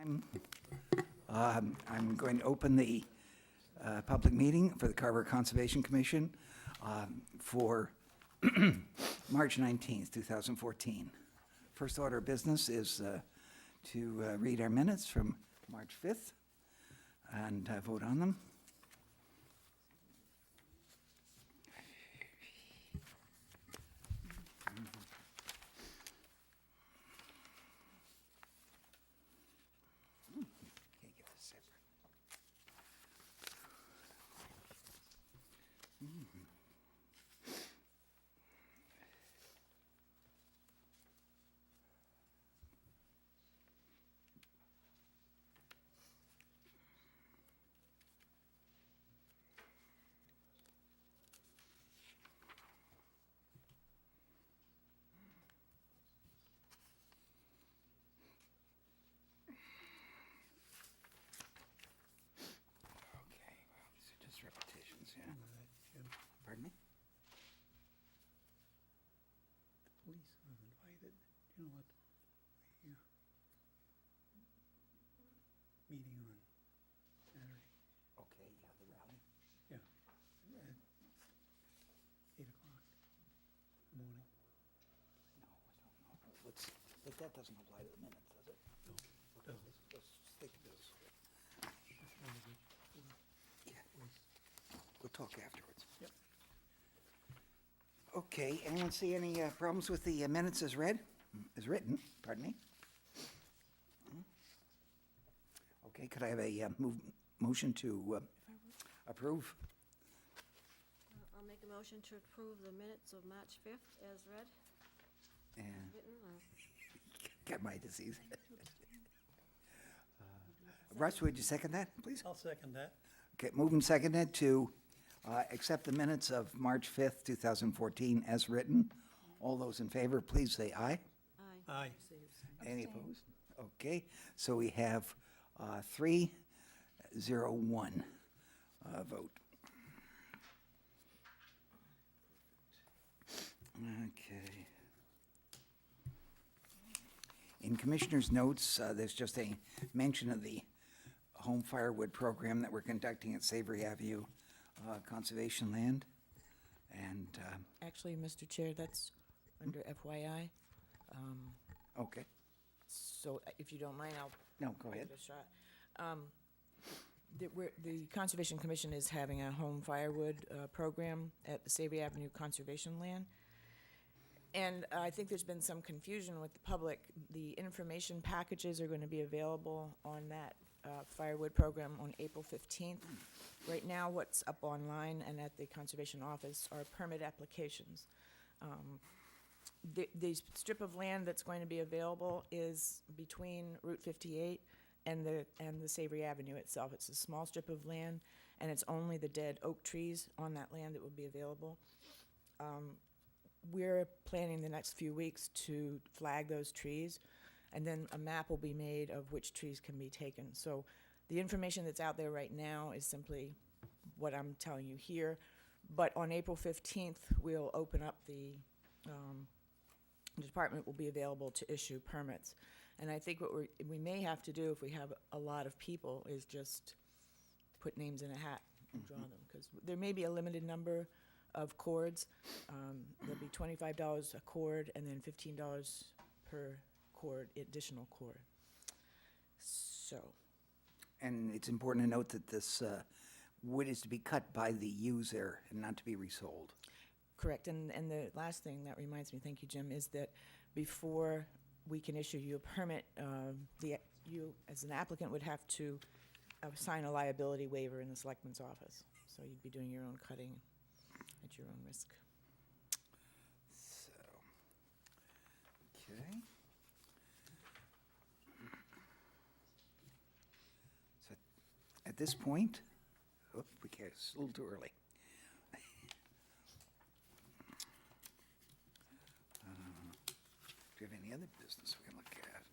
I'm going to open the public meeting for the Carver Conservation Commission for March 19th, 2014. First order of business is to read our minutes from March 5th and vote on them. Can't get this separate. Okay, well, these are just repetitions, yeah. Pardon me? Police were invited, you know what, the meeting on Saturday, Okay, yeah, the rally. yeah, at 8 o'clock morning. No, I don't know. Let's, but that doesn't apply to the minutes, does it? No, Okay, let's stick to this. just wanted to, Yeah, was, we'll talk afterwards. yep. Okay, anyone see any problems with the minutes as read, as written, pardon me? Okay, could I have a motion to approve? I'll make a motion to approve the minutes of March 5th as read, And written. got my disease. Russ, would you second that, please? I'll second that. Okay, moved and seconded to accept the minutes of March 5th, 2014 as written. All those in favor, please say aye. Aye. Aye. Any opposed? Okay, so we have 3-0-1 vote. Okay. In Commissioner's notes, there's just a mention of the home firewood program that we're conducting at Savory Avenue Conservation Land. And, Actually, Mr. Chair, that's under FYI. okay, So if you don't mind, I'll no, go ahead. give it a shot. The Conservation Commission is having a home firewood program at the Savory Avenue Conservation Land. And I think there's been some confusion with the public. The information packages are going to be available on that firewood program on April 15th. Right now, what's up online and at the Conservation Office are permit applications. The strip of land that's going to be available is between Route 58 and the Savory Avenue itself. It's a small strip of land, and it's only the dead oak trees on that land that will be available. We're planning the next few weeks to flag those trees, and then a map will be made of which trees can be taken. So the information that's out there right now is simply what I'm telling you here. But on April 15th, we'll open up the department will be available to issue permits. And I think what we may have to do if we have a lot of people is just put names in a hat and draw them, because there may be a limited number of cords. There'll be $25 a cord and then $15 per cord, additional cord. So, And it's important to note that this wood is to be cut by the user and not to be resold. correct. And the last thing that reminds me, thank you, Jim, is that before we can issue you a permit, you, as an applicant, would have to sign a liability waiver in the selectman's office. So you'd be doing your own cutting at your own risk. So, okay. So at this point, we can't, it's a little too early. Do you have any other business we can look at?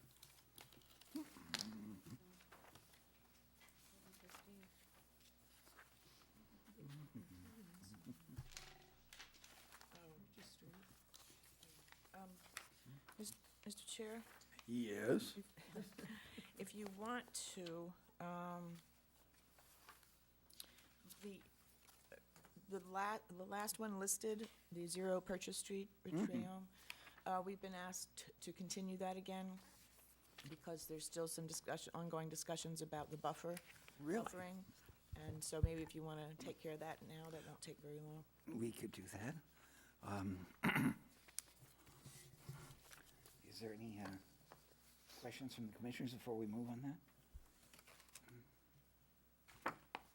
Mr. Chair, Yes. If you want to, the last one listed, the Zero Purchase Street, Ritrium, we've been asked to continue that again because there's still some ongoing discussions about the buffer. Really? Buffering. And so maybe if you want to take care of that now, that won't take very long. We could do that. Is there any questions from the commissioners before we move on that?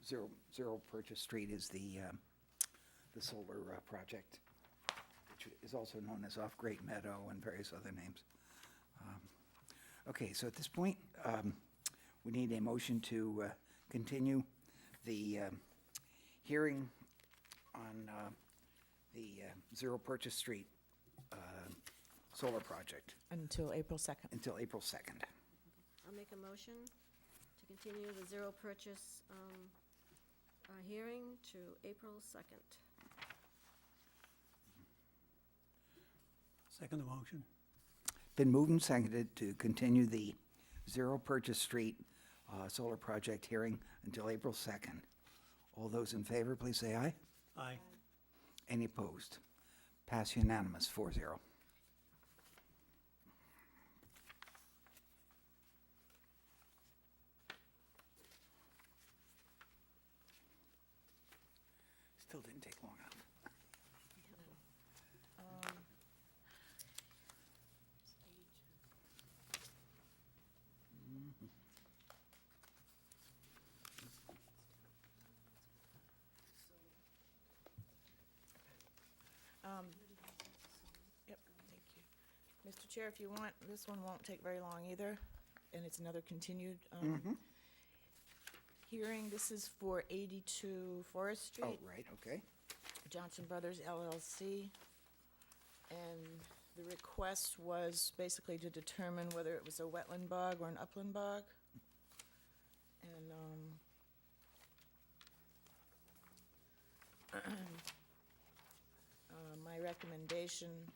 Zero Purchase Street is the solar project, which is also known as Off Great Meadow and various other names. Okay, so at this point, we need a motion to continue the hearing on the Zero Purchase Street solar project Until April 2nd. until April 2nd. I'll make a motion to continue the zero purchase hearing to April 2nd. Second the motion. Been moved and seconded to continue the Zero Purchase Street solar project hearing until April 2nd. All those in favor, please say aye. Aye. Any opposed? Pass unanimous, 4-0. Still didn't take long enough. Yep, thank you. Mr. Chair, if you want, this one won't take very long either, and it's another continued hearing. This is for 82 Forest Oh, Street, right, okay. Johnson Brothers LLC. And the request was basically to determine whether it was a wetland bog or an upland bog. And my recommendation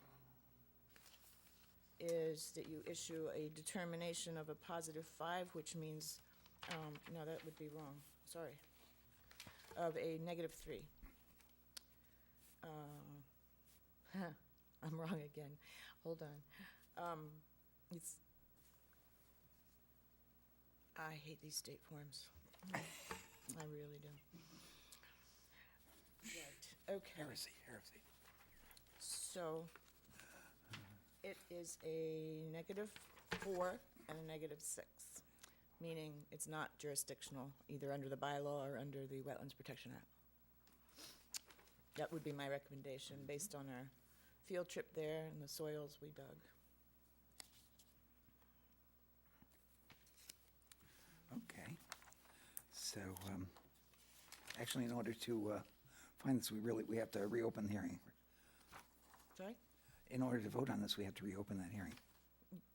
is that you issue a determination of a +5, which means, no, that would be wrong, sorry, of a -3. I'm wrong again. Hold on. I hate these state forms. I really do. Right, okay. Heresy. So it is a -4 and a -6, meaning it's not jurisdictional, either under the bylaw or under the Wetlands Protection Act. That would be my recommendation, based on our field trip there and the soils we dug. Okay. So, actually, in order to find this, we have to reopen the hearing. Sorry? In order to vote on this, we have to reopen that hearing.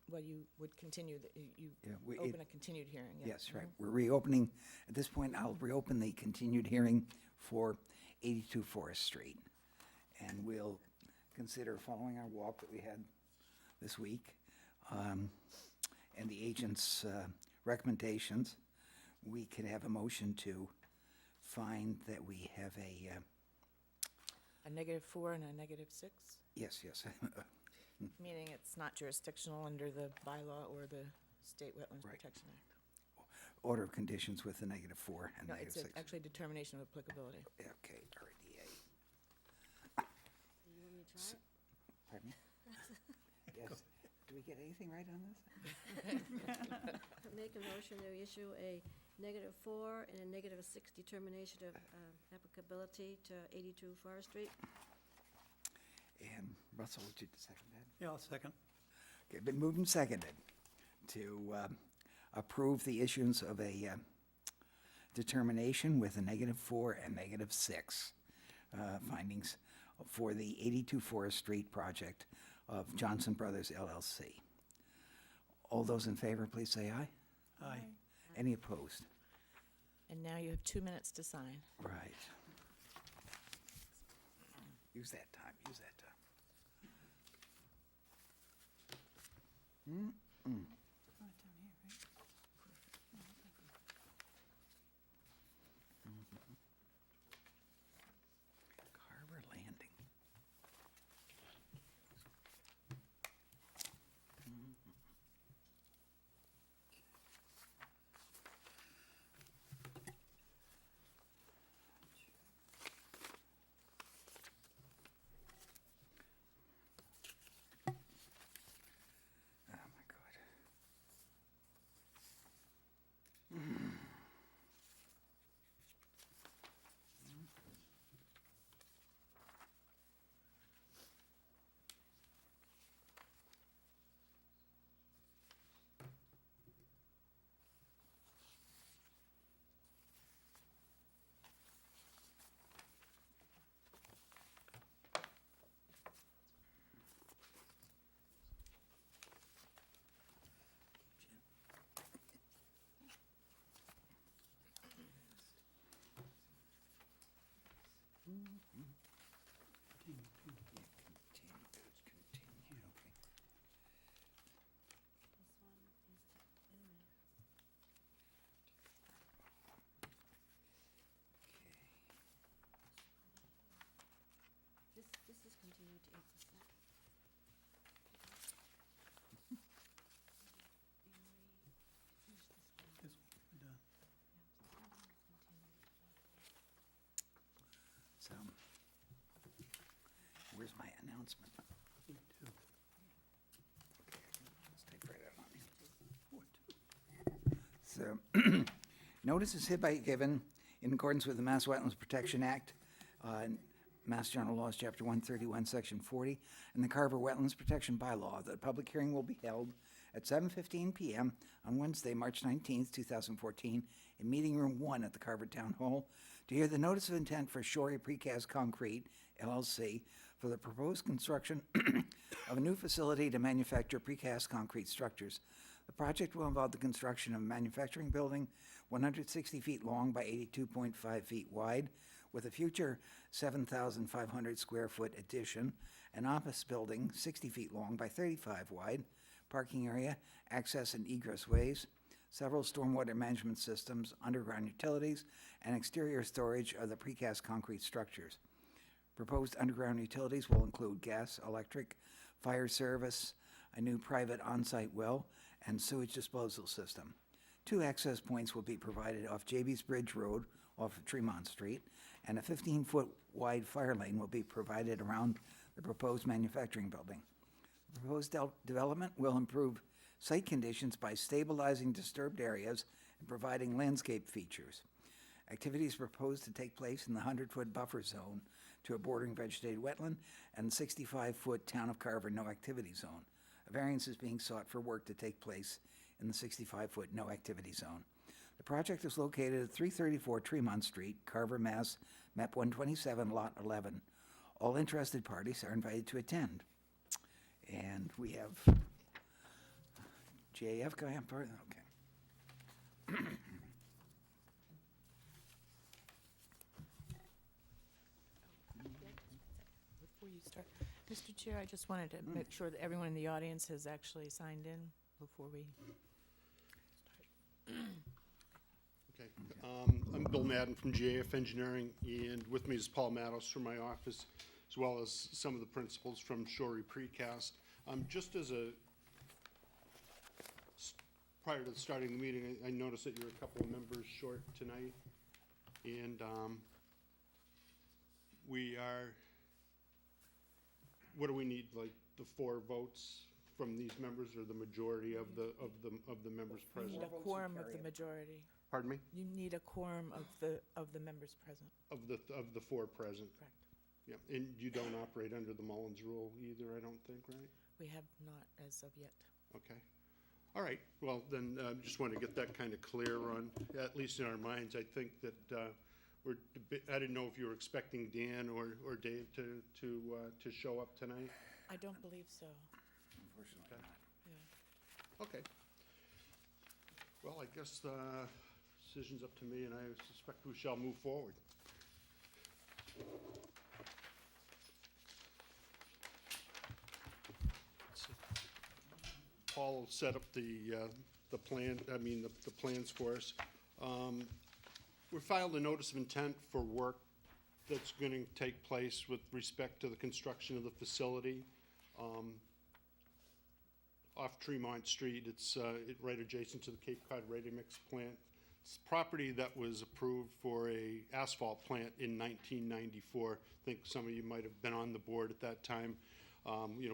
Well, you would continue, you Yeah, open a continued hearing, yeah. Yes, right. We're reopening, at this point, I'll reopen the continued hearing for 82 Forest Street. And we'll consider following our walk that we had this week, and the agent's recommendations. We could have a motion to find that we have A -4 and a -6, yes, meaning it's not jurisdictional under the bylaw or the State Wetlands Right. Protection Act. order of conditions with the -4 and No, it's -6. actually determination of applicability. Okay, RDA. You want me to try it? Pardon me? Yes. Do we get anything right on this? Make a motion to issue a -4 and a -6 determination of applicability to 82 Forest Street. And Russell, would you second that? Yeah, I'll second. Okay, been moved and seconded to approve the issuance of a determination with a -4 and -6 findings for the 82 Forest Street project of Johnson Brothers LLC. All those in favor, please say aye. Aye. Any opposed? And now you have 2 minutes to sign. Right. Use that time. continued to April 2nd. This will be done. So, where's my announcement? Me too. Let's type right out on Four, here. two. So, notice is hereby given in accordance with the Mass Wetlands Protection Act, Mass General Laws, Chapter 131, Section 40, and the Carver Wetlands Protection Bylaw. The public hearing will be held at 7:15 PM on Wednesday, March 19th, 2014, in Meeting Room 1 at the Carver Town Hall to hear the notice of intent for Shorey Precast Concrete, LLC, for the proposed construction of a new facility to manufacture precast concrete structures. The project will involve the construction of a manufacturing building 160 feet long by 82.5 feet wide, with a future 7,500 square foot addition, an office building 60 feet long by 35 wide, parking area, access and egress ways, several stormwater management systems, underground utilities, and exterior storage of the precast concrete structures. Proposed underground utilities will include gas, electric, fire service, a new private on-site well, and sewage disposal system. 2 access points will be provided off Jabies Bridge Road off of Tremont Street, and a 15-foot wide fire lane will be provided around the proposed manufacturing building. The proposed development will improve site conditions by stabilizing disturbed areas and providing landscape features. Activities proposed to take place in the 100-foot buffer zone to a bordering vegetated wetland and 65-foot Town of Carver no-activity zone. A variance is being sought for work to take place in the 65-foot no-activity zone. The project is located at 334 Tremont Street, Carver, Mass., map 127, lot 11. All interested parties are invited to attend. And we have JF, go ahead, okay. Before you start, Mr. Chair, I just wanted to make sure that everyone in the audience has actually signed in before we start. Okay. I'm Bill Madden from GAF Engineering, and with me is Paul Matos from my office, as well as some of the principals from Shorey Precast. Just as prior to starting the meeting, I noticed that you're a couple of members short tonight, and what do we need, like the 4 votes from these members, or the majority of the members You present? need a quorum of the majority. Pardon me? You need a quorum of the members present. Of the 4 present? Correct. Yeah, and you don't operate under the Mullins rule either, I don't think, right? We have not as of yet. Okay. All right, well, then, just want to get that kind of clear on, at least in our minds. I think that I didn't know if you were expecting Dan or Dave to show up tonight. I don't believe so. Unfortunately Okay. not. Yeah. Okay. Well, I guess the decision's up to me, and I suspect we shall move forward. Paul will set up the plans for us. We filed a notice of intent for work that's going to take place with respect to the construction of the facility off Tremont Street. It's right adjacent to the Cape Cod Ready Mix plant. It's property that was approved for a asphalt plant in 1994. I think some of you might have been on the board at that time. It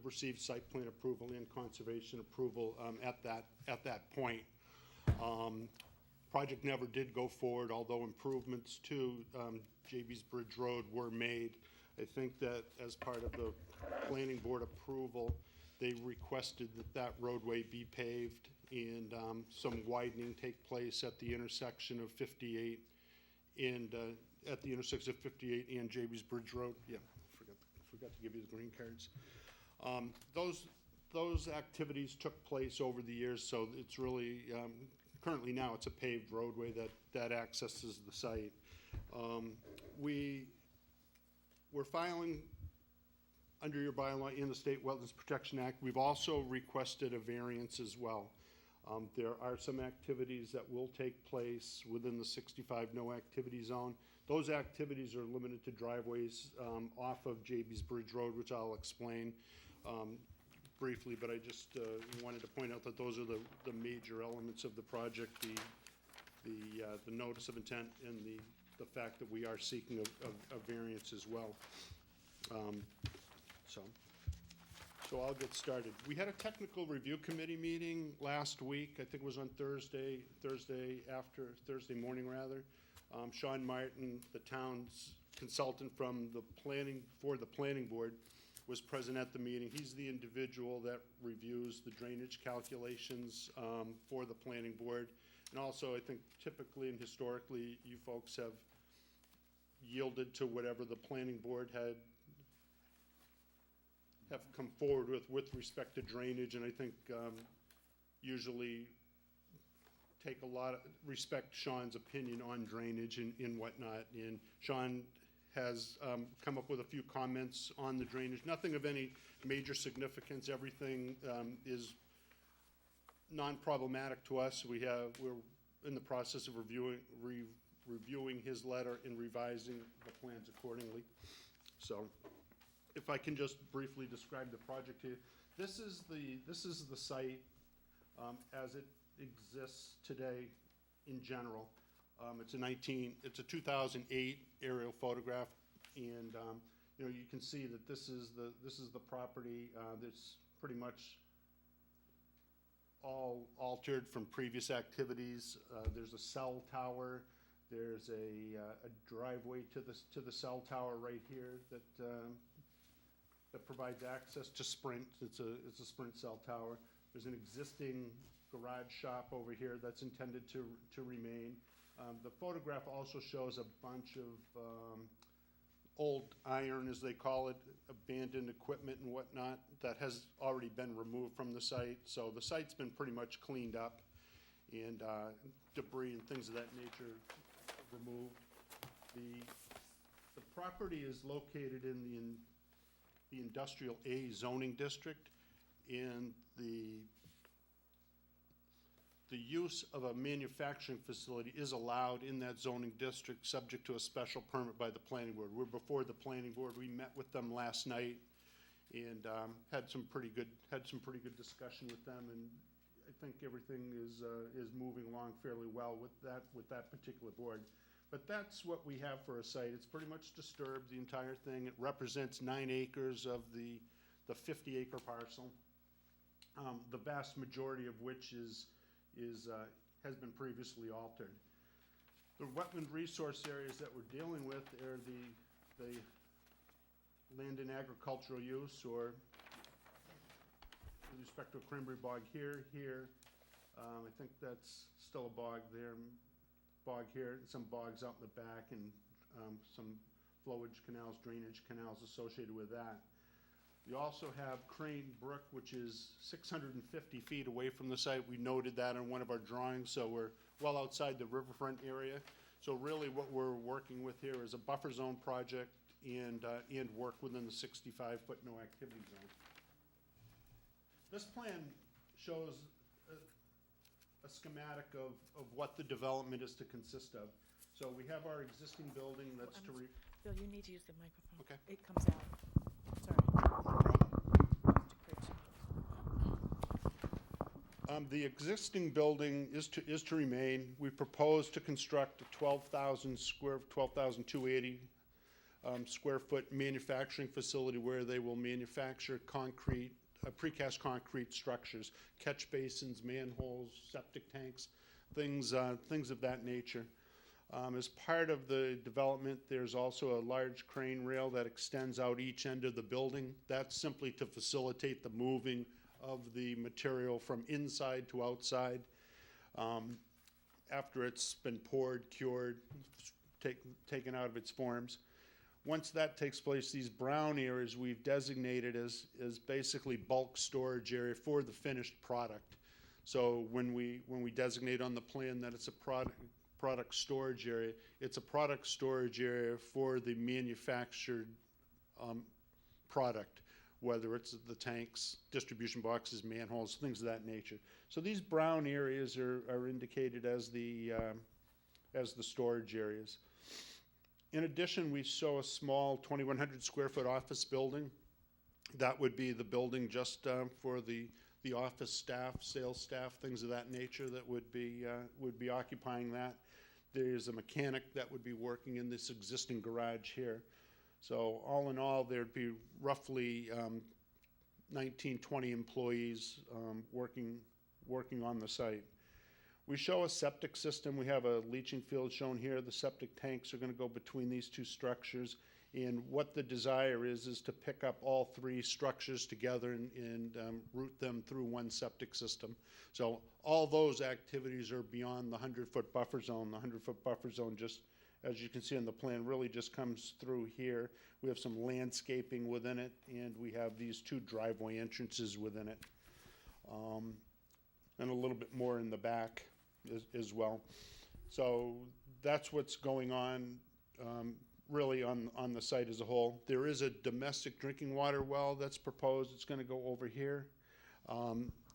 received site plan approval and conservation approval at that point. Project never did go forward, although improvements to Jabies Bridge Road were made. I think that as part of the planning board approval, they requested that roadway be paved and some widening take place at the intersection of 58 and Jabies Bridge Road. Yeah, forgot to give you the green cards. Those activities took place over the years, so it's really currently now it's a paved roadway that accesses the site. We're filing under your bylaw in the State Wetlands Protection Act. We've also requested a variance as well. There are some activities that will take place within the 65 no activity zone. Those activities are limited to driveways off of JB's Bridge Road, which I'll explain briefly, but I just wanted to point out that those are the major elements of the project, the notice of intent and the fact that we are seeking a variance as well. So I'll get started. We had a technical review committee meeting last week. I think it was on Thursday morning rather. Sean Martin, the town's consultant for the planning board, was present at the meeting. He's the individual that reviews the drainage calculations for the planning board. And also, I think typically and historically, you folks have yielded to whatever the planning board have come forward with respect to drainage, and I think usually take a lot of respect Sean's opinion on drainage and whatnot. And Sean has come up with a few comments on the drainage, nothing of any major significance. Everything is non-problematic to us. We're in the process of reviewing his letter and revising the plans accordingly. So, if I can just briefly describe the project here, this is the site as it exists today in general. It's a 2008 aerial photograph, and you can see that this is the property that's pretty much all altered from previous activities. There's a cell tower. There's a driveway to the cell tower right here that provides access to Sprint. It's a Sprint cell tower. There's an existing garage shop over here that's intended to remain. The photograph also shows a bunch of old iron, as they call it, abandoned equipment and whatnot that has already been removed from the site. So the site's been pretty much cleaned up, and debris and things of that nature removed. The property is located in the Industrial A zoning district, and the use of a manufacturing facility is allowed in that zoning district, subject to a special permit by the planning board. We're before the planning board. We met with them last night and had some pretty good discussion with them, and I think everything is moving along fairly well with that particular board. But that's what we have for a site. It's pretty much disturbed, the entire thing. It represents 9 acres of the 50-acre parcel, the vast majority of which has been previously altered. The wetland resource areas that we're dealing with are the land and agricultural use, or with respect to a cranberry bog here. I think that's still a bog there. Bog here, and some bogs out in the back, and some flowage canals, drainage canals associated with that. We also have Crane Brook, which is 650 feet away from the site. We noted that on one of our drawings, so we're well outside the riverfront area. So really what we're working with here is a buffer zone project and work within the 65-foot no activity zone. This plan shows a schematic of what the development is to consist of. So we have our existing building that's Bill, you need to use the microphone. Okay. It comes out. Sorry. The existing building is to remain. We propose to construct a 12,280 square foot manufacturing facility where they will manufacture precast concrete structures, catch basins, manholes, septic tanks, things of that nature. As part of the development, there's also a large crane rail that extends out each end of the building. That's simply to facilitate the moving of the material from inside to outside. After it's been poured, cured, taken out of its forms. Once that takes place, these brown areas we've designated as basically bulk storage area for the finished product. So when we designate on the plan that it's a product storage area, it's a product storage area for the manufactured product, whether it's the tanks, distribution boxes, manholes, things of that nature. So these brown areas are indicated as the storage areas. In addition, we show a small 2,100 square foot office building. That would be the building just for the office staff, sales staff, things of that nature that would be occupying that. There's a mechanic that would be working in this existing garage here. So all in all, there'd be roughly 19, 20 employees working on the site. We show a septic system. We have a leaching field shown here. The septic tanks are going to go between these two structures. And what the desire is to pick up all three structures together and route them through one septic system. So all those activities are beyond the 100-foot buffer zone. The 100-foot buffer zone, just as you can see on the plan, really just comes through here. We have some landscaping within it, and we have these two driveway entrances within it. And a little bit more in the back as well. So that's what's going on really on the site as a whole. There is a domestic drinking water well that's proposed. It's going to go over here.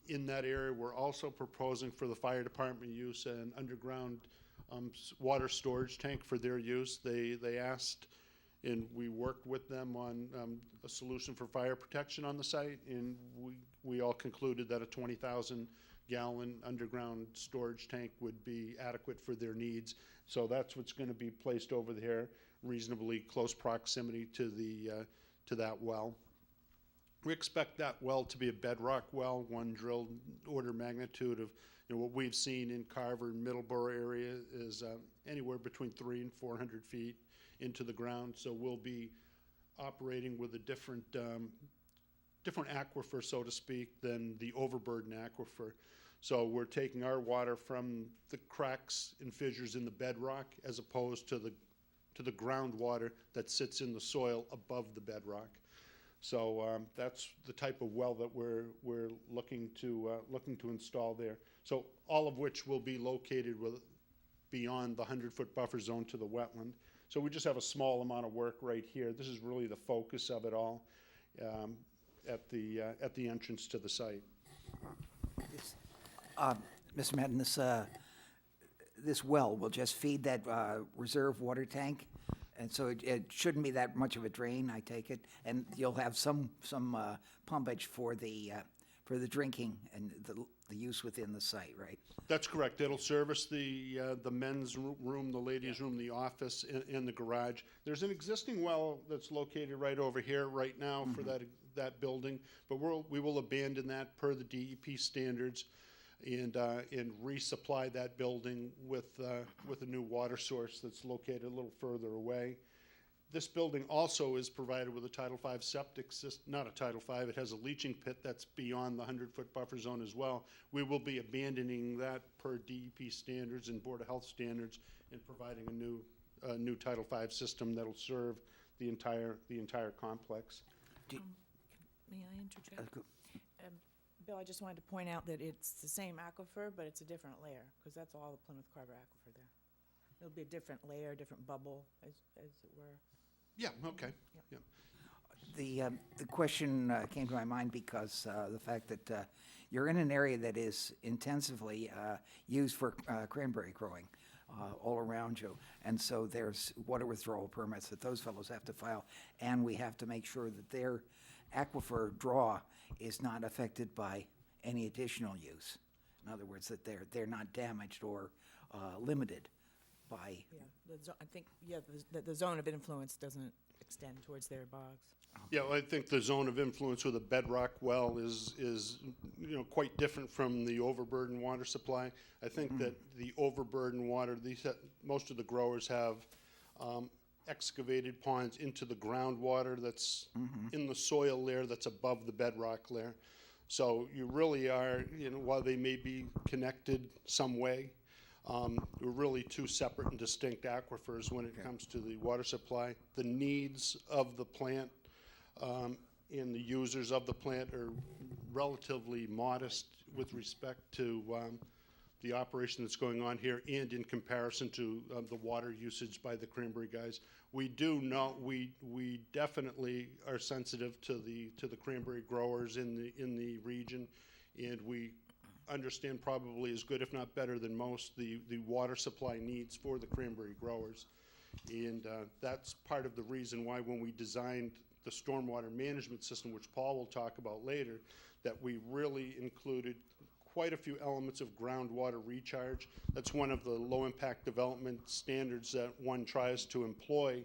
In that area, we're also proposing for the fire department use an underground water storage tank for their use. They asked, and we worked with them on a solution for fire protection on the site, and we all concluded that a 20,000-gallon underground storage tank would be adequate for their needs. So that's what's going to be placed over there, reasonably close proximity to that well. We expect that well to be a bedrock well, one drilled order magnitude of what we've seen in Carver and Middleborough area is anywhere between 300 and 400 feet into the ground. So we'll be operating with a different aquifer, so to speak, than the overburden aquifer. So we're taking our water from the cracks and fissures in the bedrock as opposed to the groundwater that sits in the soil above the bedrock. So that's the type of well that we're looking to install there. So all of which will be located beyond the 100-foot buffer zone to the wetland. So we just have a small amount of work right here. This is really the focus of it all at the entrance to the site. Mr. Madden, this well will just feed that reserve water tank, and so it shouldn't be that much of a drain, I take it, and you'll have some pumpage for the drinking and the use within the site, right? That's correct. It'll service the men's room, the ladies' room, the office, and the garage. There's an existing well that's located right over here right now for that building, but we will abandon that per the DEP standards and resupply that building with a new water source that's located a little further away. This building also is provided with a Title V septic system, not a Title V, it has a leaching pit that's beyond the 100-foot buffer zone as well. We will be abandoning that per DEP standards and Board of Health standards and providing a new Title V system that'll serve the entire complex. May I interject? Bill, I just wanted to point out that it's the same aquifer, but it's a different layer, because that's all the Plymouth Carver aquifer there. It'll be a different layer, different bubble, as it were. Yeah, okay. Yeah. The question came to my mind because the fact that you're in an area that is intensively used for cranberry growing all around you, and so there's water withdrawal permits that those fellows have to file, and we have to make sure that their aquifer draw is not affected by any additional use. In other words, that they're not damaged or limited by. Yeah, I think the zone of influence doesn't extend towards their bogs. Yeah, well, I think the zone of influence with a bedrock well is quite different from the overburden water supply. I think that the overburden water, most of the growers have excavated ponds into the groundwater that's in the soil layer that's above the bedrock layer. So you really are, while they may be connected some way, we're really two separate and distinct aquifers when it comes to the water supply. The needs of the plant and the users of the plant are relatively modest with respect to the operation that's going on here and in comparison to the water usage by the cranberry guys. We do know, we definitely are sensitive to the cranberry growers in the region, and we understand probably as good, if not better than most, the water supply needs for the cranberry growers. And that's part of the reason why when we designed the stormwater management system, which Paul will talk about later, that we really included quite a few elements of groundwater recharge. That's one of the low-impact development standards that one tries to employ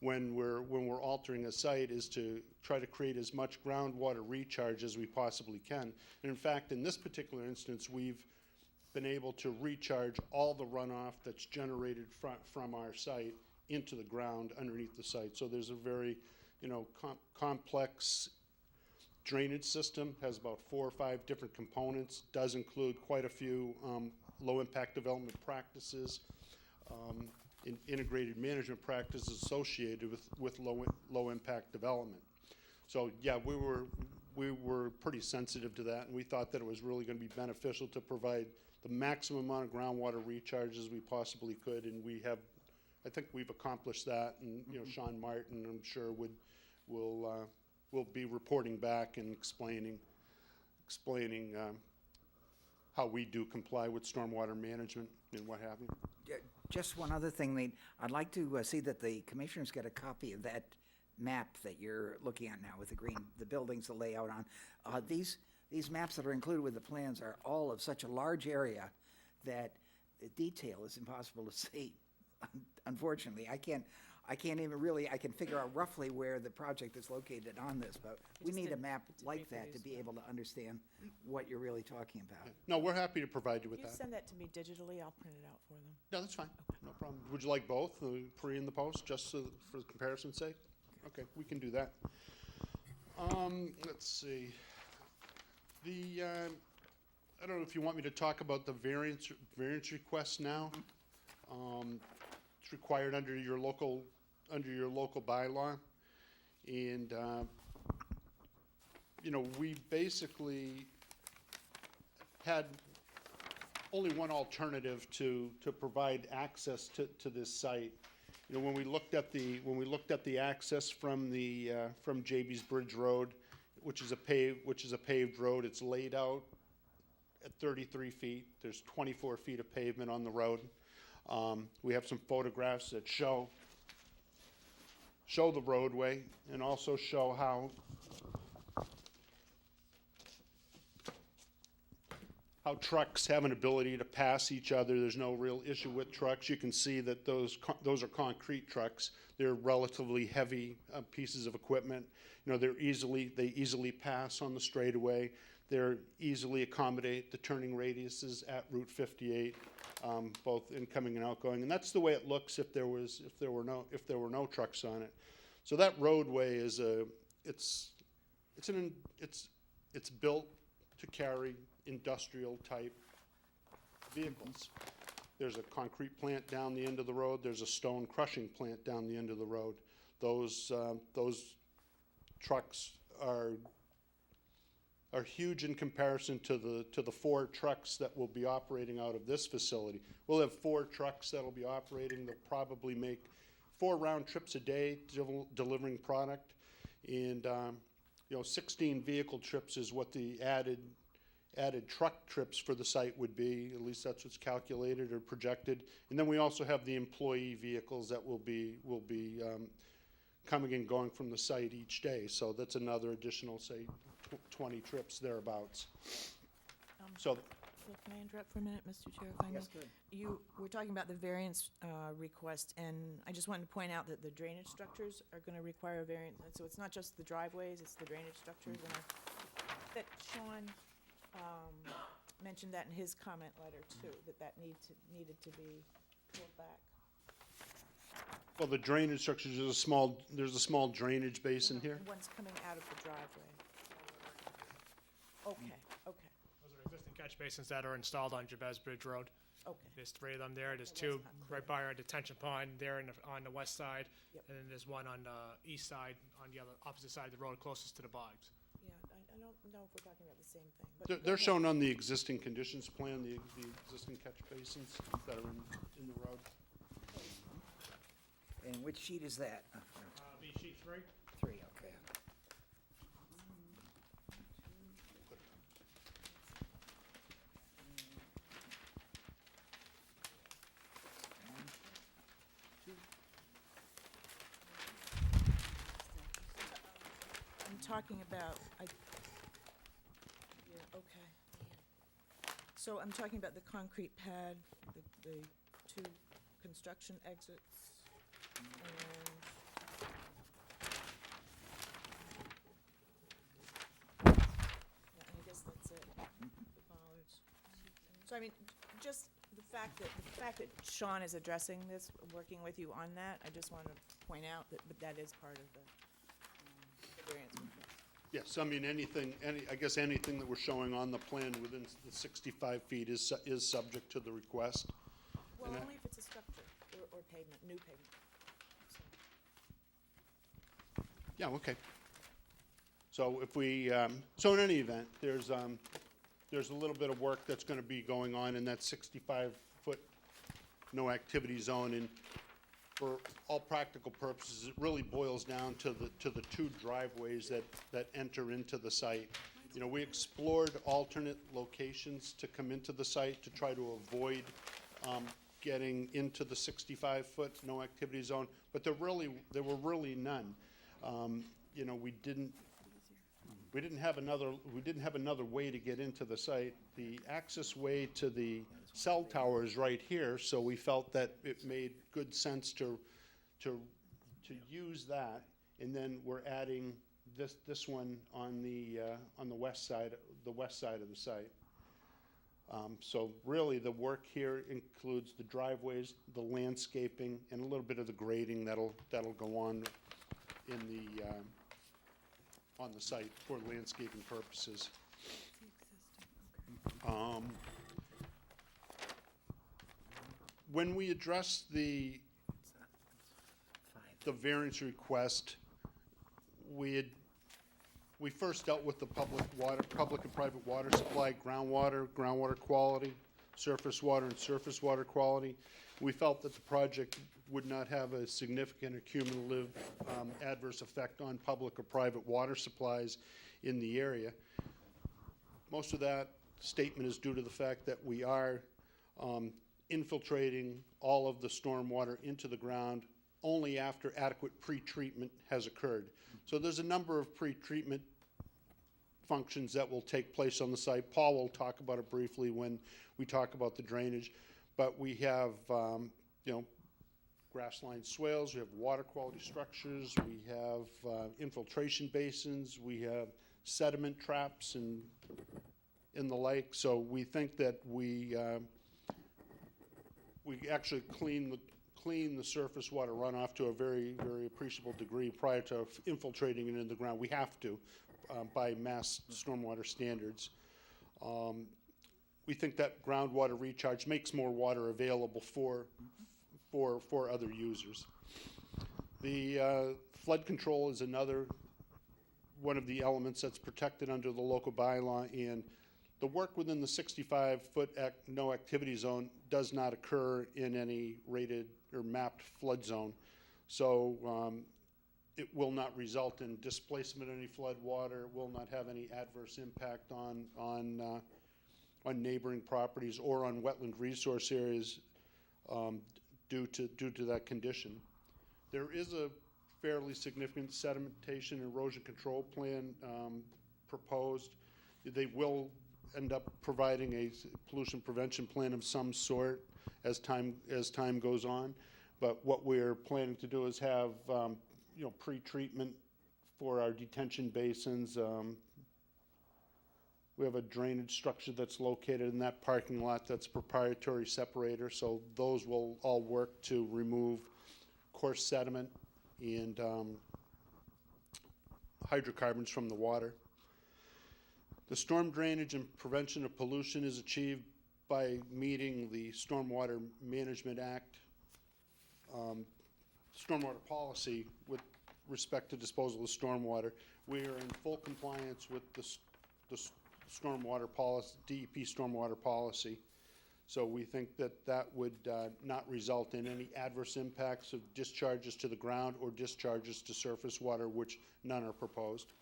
when we're altering a site, is to try to create as much groundwater recharge as we possibly can. And in fact, in this particular instance, we've been able to recharge all the runoff that's generated from our site into the ground underneath the site. So there's a very, complex drainage system, has about 4 or 5 different components, does include quite a few low-impact development practices, integrated management practices associated with low-impact development. So yeah, we were pretty sensitive to that, and we thought that it was really going to be beneficial to provide the maximum amount of groundwater recharge as we possibly could, and I think we've accomplished that. And Sean Martin, I'm sure, will be reporting back and explaining how we do comply with stormwater management and what have you. Just one other thing, Lee. I'd like to see that the commissioners get a copy of that map that you're looking at now with the buildings, the layout on. These maps that are included with the plans are all of such a large area that the detail is impossible to see. Unfortunately, I can't even really, I can figure out roughly where the project is located on this, but we just need a did- map to like that to reproduce be that. able to understand what you're really talking about. No, we're happy to provide you with You that. send that to me digitally, I'll print it out for them. No, that's fine, no problem. Would you like both, the pre and the post, just for comparison's sake? Okay, we can do that. Let's see. I don't know if you want me to talk about the variance request now. It's required under your local bylaw. And, we basically had only one alternative to provide access to this site. When we looked at the access from JB's Bridge Road, which is a paved road, it's laid out at 33 feet. There's 24 feet of pavement on the road. We have some photographs that show the roadway and also show how trucks have an ability to pass each other. There's no real issue with trucks. You can see that those are concrete trucks. They're relatively heavy pieces of equipment. They easily pass on the straightaway. They easily accommodate the turning radiuses at Route 58, both incoming and outgoing. And that's the way it looks if there were no trucks on it. So that roadway is it's built to carry industrial type vehicles. There's a concrete plant down the end of the road. There's a stone crushing plant down the end of the road. Those trucks are huge in comparison to the 4 trucks that will be operating out of this facility. We'll have 4 trucks that'll be operating. They'll probably make 4 round trips a day delivering product, and 16 vehicle trips is what the added truck trips for the site would be. At least that's what's calculated or projected. And then we also have the employee vehicles that will be coming and going from the site each day. So that's another additional, say, 20 trips thereabouts. So Look, can I interrupt for a minute, Mr. Chair, if I may? Yes, good. You were talking about the variance request, and I just wanted to point out that the drainage structures are going to require a variance. And so it's not just the driveways, it's the drainage structures. And that Sean mentioned that in his comment letter too, that needed to be pulled back. well, the drainage structures, there's a small drainage basin here. The one's coming out of the driveway. Okay, okay, Those are existing catch basins that are installed on Jabez Bridge Road. okay. There's 3 of them there. There's That was 2 not clear. right by our detention pond there on the west side. Yep. And then there's one on the east side, on the opposite side of the road, closest to the bogs. Yeah, I don't know if we're talking about the same thing. But go They're ahead. shown on the existing conditions plan, the existing catch basins that are in the road. And which sheet is that? Be sheet 3. 3, okay. talking about, yeah, okay. So I'm talking about the concrete pad, the two construction exits, and yeah, I guess that's it, the bollards. So I mean, just the fact that Sean is addressing this, working with you on that, I just want to point out that, but that is part of the variance request. Yes, I mean, I guess anything that we're showing on the plan within the 65 feet is subject to the request. Well, And I- only if it's a structure or pavement, new pavement. So, Yeah, okay. So if we, so in any event, there's a little bit of work that's gonna be going on in that 65-foot no activity zone, and for all practical purposes, it really boils down to the two driveways that enter into the site. You know, we explored alternate locations to come into the site to try to avoid getting into the 65-foot no activity zone, but there were really none. You know, we didn't have another way to get into the site. The access way to the cell tower is right here, so we felt that it made good sense to use that. And then we're adding this one on the west side of the site. So really, the work here includes the driveways, the landscaping, and a little bit of the grading that'll go on in on the site for landscaping purposes. When we addressed the variance request, we first dealt with the public and private water supply, groundwater quality, surface water and surface water quality. We felt that the project would not have a significant or cumulative adverse effect on public or private water supplies in the area. Most of that statement is due to the fact that we are infiltrating all of the stormwater into the ground only after adequate pre-treatment has occurred. So there's a number of pre-treatment functions that will take place on the site. Paul will talk about it briefly when we talk about the drainage, but we have, you know, grass-lined swales, we have water quality structures, we have infiltration basins, we have sediment traps and the like. So we think that we actually clean the surface water runoff to a very, very appreciable degree prior to infiltrating it in the ground. We have to by mass stormwater standards. We think that groundwater recharge makes more water available for other users. The flood control is another one of the elements that's protected under the local bylaw, and the work within the 65-foot no activity zone does not occur in any rated or mapped flood zone. So it will not result in displacement of any flood water, it will not have any adverse impact on neighboring properties or on wetland resource areas due to that condition. There is a fairly significant sedimentation and erosion control plan proposed. They will end up providing a pollution prevention plan of some sort as time goes on. But what we're planning to do is have you know, pre-treatment for our detention basins. We have a drainage structure that's located in that parking lot that's a proprietary separator, so those will all work to remove coarse sediment and hydrocarbons from the water. The storm drainage and prevention of pollution is achieved by meeting the Stormwater Management Act stormwater policy with respect to disposal of stormwater. We are in full compliance with the stormwater policy, DEP stormwater policy. So we think that that would not result in any adverse impacts of discharges to the ground or discharges to surface water, which none are proposed.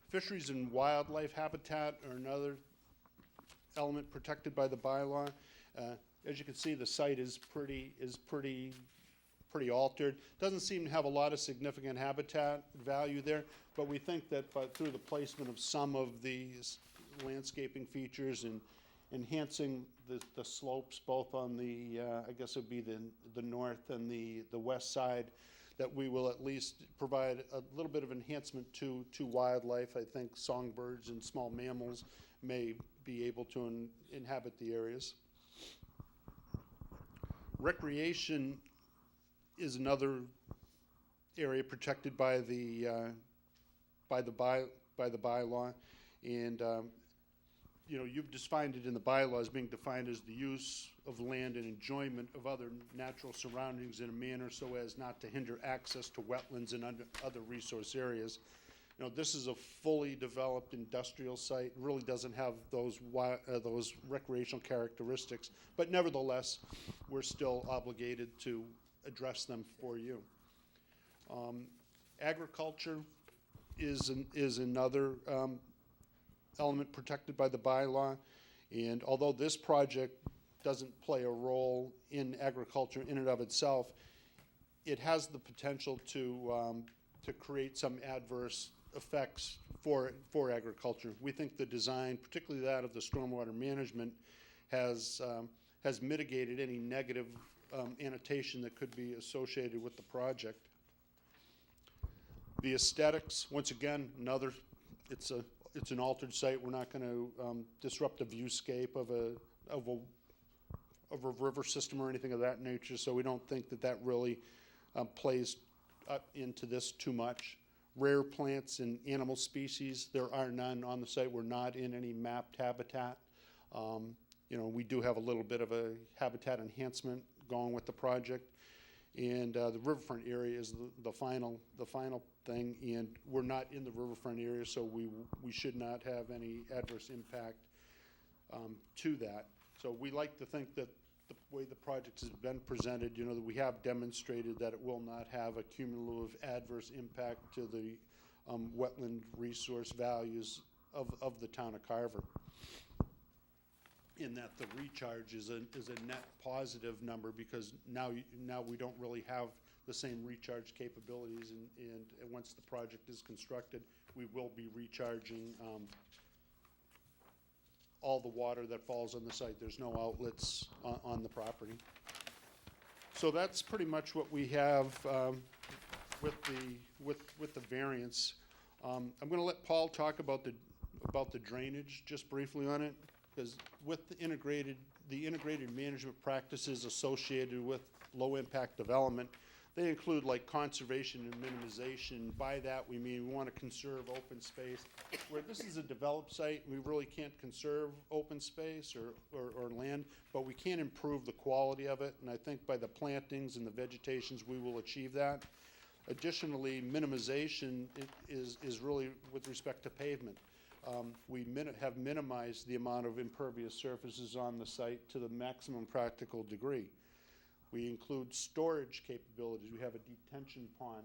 Fisheries and wildlife habitat are another element protected by the bylaw. As you can see, the site is pretty pretty altered. Doesn't seem to have a lot of significant habitat value there, but we think that through the placement of some of these landscaping features and enhancing the slopes both on the, I guess it would be the north and the west side, that we will at least provide a little bit of enhancement to wildlife. I think songbirds and small mammals may be able to inhabit the areas. Recreation is another area protected by the bylaw, and you know, you've defined it in the bylaws being defined as the use of land and enjoyment of other natural surroundings in a manner so as not to hinder access to wetlands and other resource areas. You know, this is a fully developed industrial site, really doesn't have those recreational characteristics, but nevertheless, we're still obligated to address them for you. Agriculture is another element protected by the bylaw, and although this project doesn't play a role in agriculture in and of itself, it has the potential to create some adverse effects for agriculture. We think the design, particularly that of the stormwater management, has mitigated any negative annotation that could be associated with the project. The aesthetics, once again, it's an altered site. We're not going to disrupt the viewscape of a river system or anything of that nature, so we don't think that really plays into this too much. Rare plants and animal species, there are none on the site. We're not in any mapped habitat. You know, we do have a little bit of a habitat enhancement going with the project, and the riverfront area is the final thing, and we're not in the riverfront area, so we should not have any adverse impact to that. So we like to think that the way the project has been presented, you know, that we have demonstrated that it will not have a cumulative adverse impact to the wetland resource values of the town of Carver. In that the recharge is a net positive number, because now we don't really have the same recharge capabilities, and once the project is constructed, we will be recharging all the water that falls on the site. There's no outlets on the property. So that's pretty much what we have with the variance. I'm going to let Paul talk about the drainage just briefly on it, because with the integrated management practices associated with low impact development, they include like conservation and minimization. By that we mean we want to conserve open space. Where this is a developed site, we really can't conserve open space or land, but we can improve the quality of it, and I think by the plantings and the vegetations we will achieve that. Additionally, minimization is really with respect to pavement. We have minimized the amount of impervious surfaces on the site to the maximum practical degree. We include storage capabilities. We have a detention pond,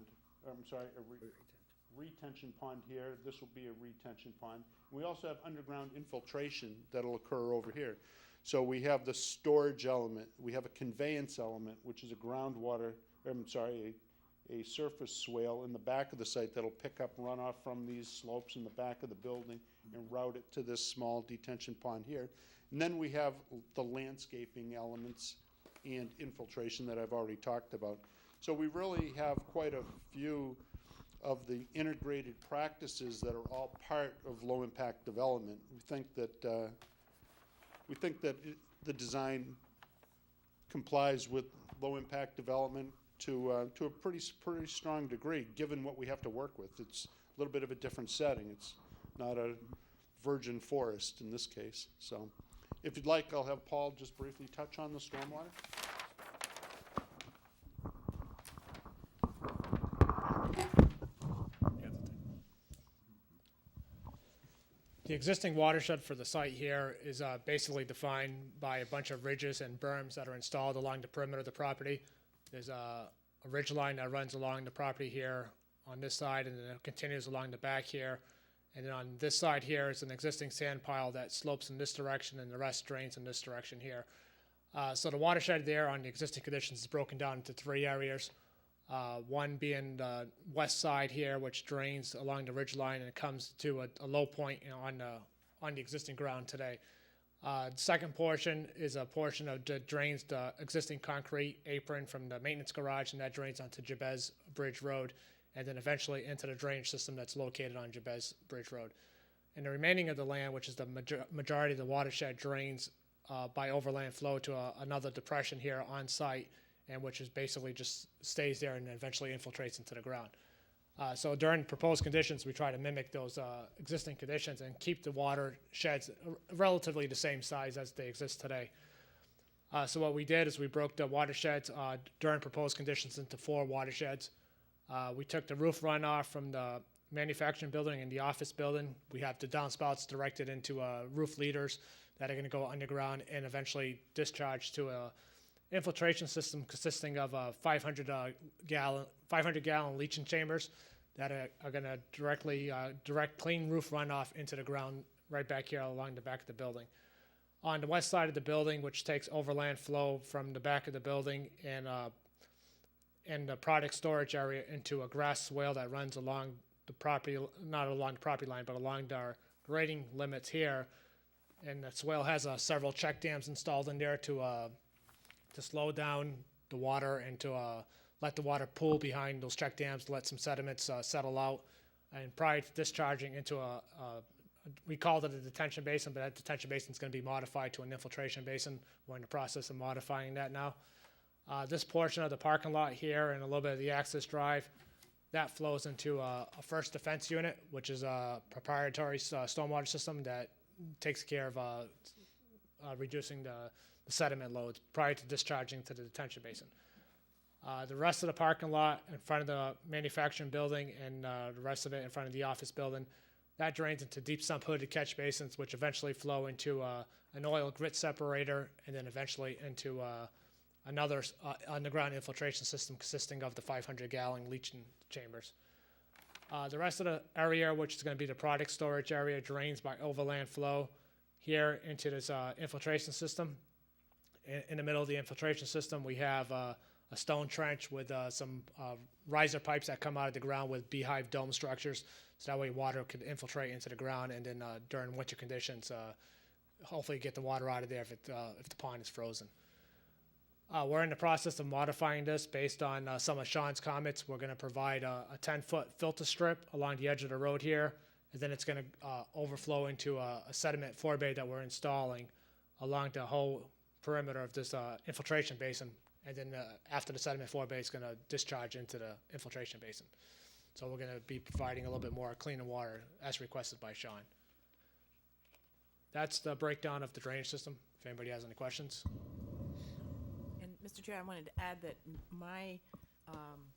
retention pond here. This will be a retention pond. We also have underground infiltration that'll occur over here. So we have the storage element. We have a conveyance element, which is a surface swale in the back of the site that'll pick up runoff from these slopes in the back of the building and route it to this small detention pond here. And then we have the landscaping elements and infiltration that I've already talked about. So we really have quite a few of the integrated practices that are all part of low impact development. We think that the design complies with low impact development to a pretty strong degree, given what we have to work with. It's a little bit of a different setting. It's not a virgin forest in this case. So if you'd like, I'll have Paul just briefly touch on the stormwater. The existing watershed for the site here is basically defined by a bunch of ridges and berms that are installed along the perimeter of the property. There's a ridge line that runs along the property here on this side, and then it continues along the back here. And then on this side here is an existing sand pile that slopes in this direction, and the rest drains in this direction here. So the watershed there on the existing conditions is broken down into 3 areas. One being the west side here, which drains along the ridge line and it comes to a low point on the existing ground today. The second portion is a portion of that drains the existing concrete apron from the maintenance garage, and that drains onto Jabez Bridge Road, and then eventually into the drainage system that's located on Jabez Bridge Road. And the remaining of the land, which is the majority of the watershed, drains by overland flow to another depression here on site, and which is basically just stays there and eventually infiltrates into the ground. So during proposed conditions, we try to mimic those existing conditions and keep the watersheds relatively the same size as they exist today. So what we did is we broke the watersheds during proposed conditions into 4 watersheds. We took the roof runoff from the manufacturing building and the office building. We have the downspouts directed into roof leaders that are going to go underground and eventually discharge to a infiltration system consisting of 500-gallon leaching chambers that are going to direct clean roof runoff into the ground right back here along the back of the building. On the west side of the building, which takes overland flow from the back of the building and the product storage area into a grass swale that runs along the property, not along the property line, but along our grading limits here. And the swale has several check dams installed in there to slow down the water and to let the water pool behind those check dams to let some sediments settle out. And prior to discharging into we called it a detention basin, but that detention basin is going to be modified to an infiltration basin. We're in the process of modifying that now. This portion of the parking lot here and a little bit of the access drive, that flows into a first defense unit, which is a proprietary stormwater system that takes care of reducing the sediment loads prior to discharging to the detention basin. The rest of the parking lot in front of the manufacturing building and the rest of it in front of the office building, that drains into deep sump hooded catch basins, which eventually flow into an oil grit separator and then eventually into another underground infiltration system consisting of the 500-gallon leaching chambers. The rest of the area, which is going to be the product storage area, drains by overland flow here into this infiltration system. In the middle of the infiltration system, we have a stone trench with some riser pipes that come out of the ground with beehive dome structures, so that way water could infiltrate into the ground, and then during winter conditions, hopefully get the water out of there if the pond is frozen. We're in the process of modifying this based on some of Sean's comments. We're going to provide a 10-foot filter strip along the edge of the road here, and then it's going to overflow into a sediment forebay that we're installing along the whole perimeter of this infiltration basin, and then after the sediment forebay, it's going to discharge into the infiltration basin. So we're going to be providing a little bit more cleaner water as requested by Sean. That's the breakdown of the drainage system, if anybody has any questions. And Mr. Chair, I wanted to add that my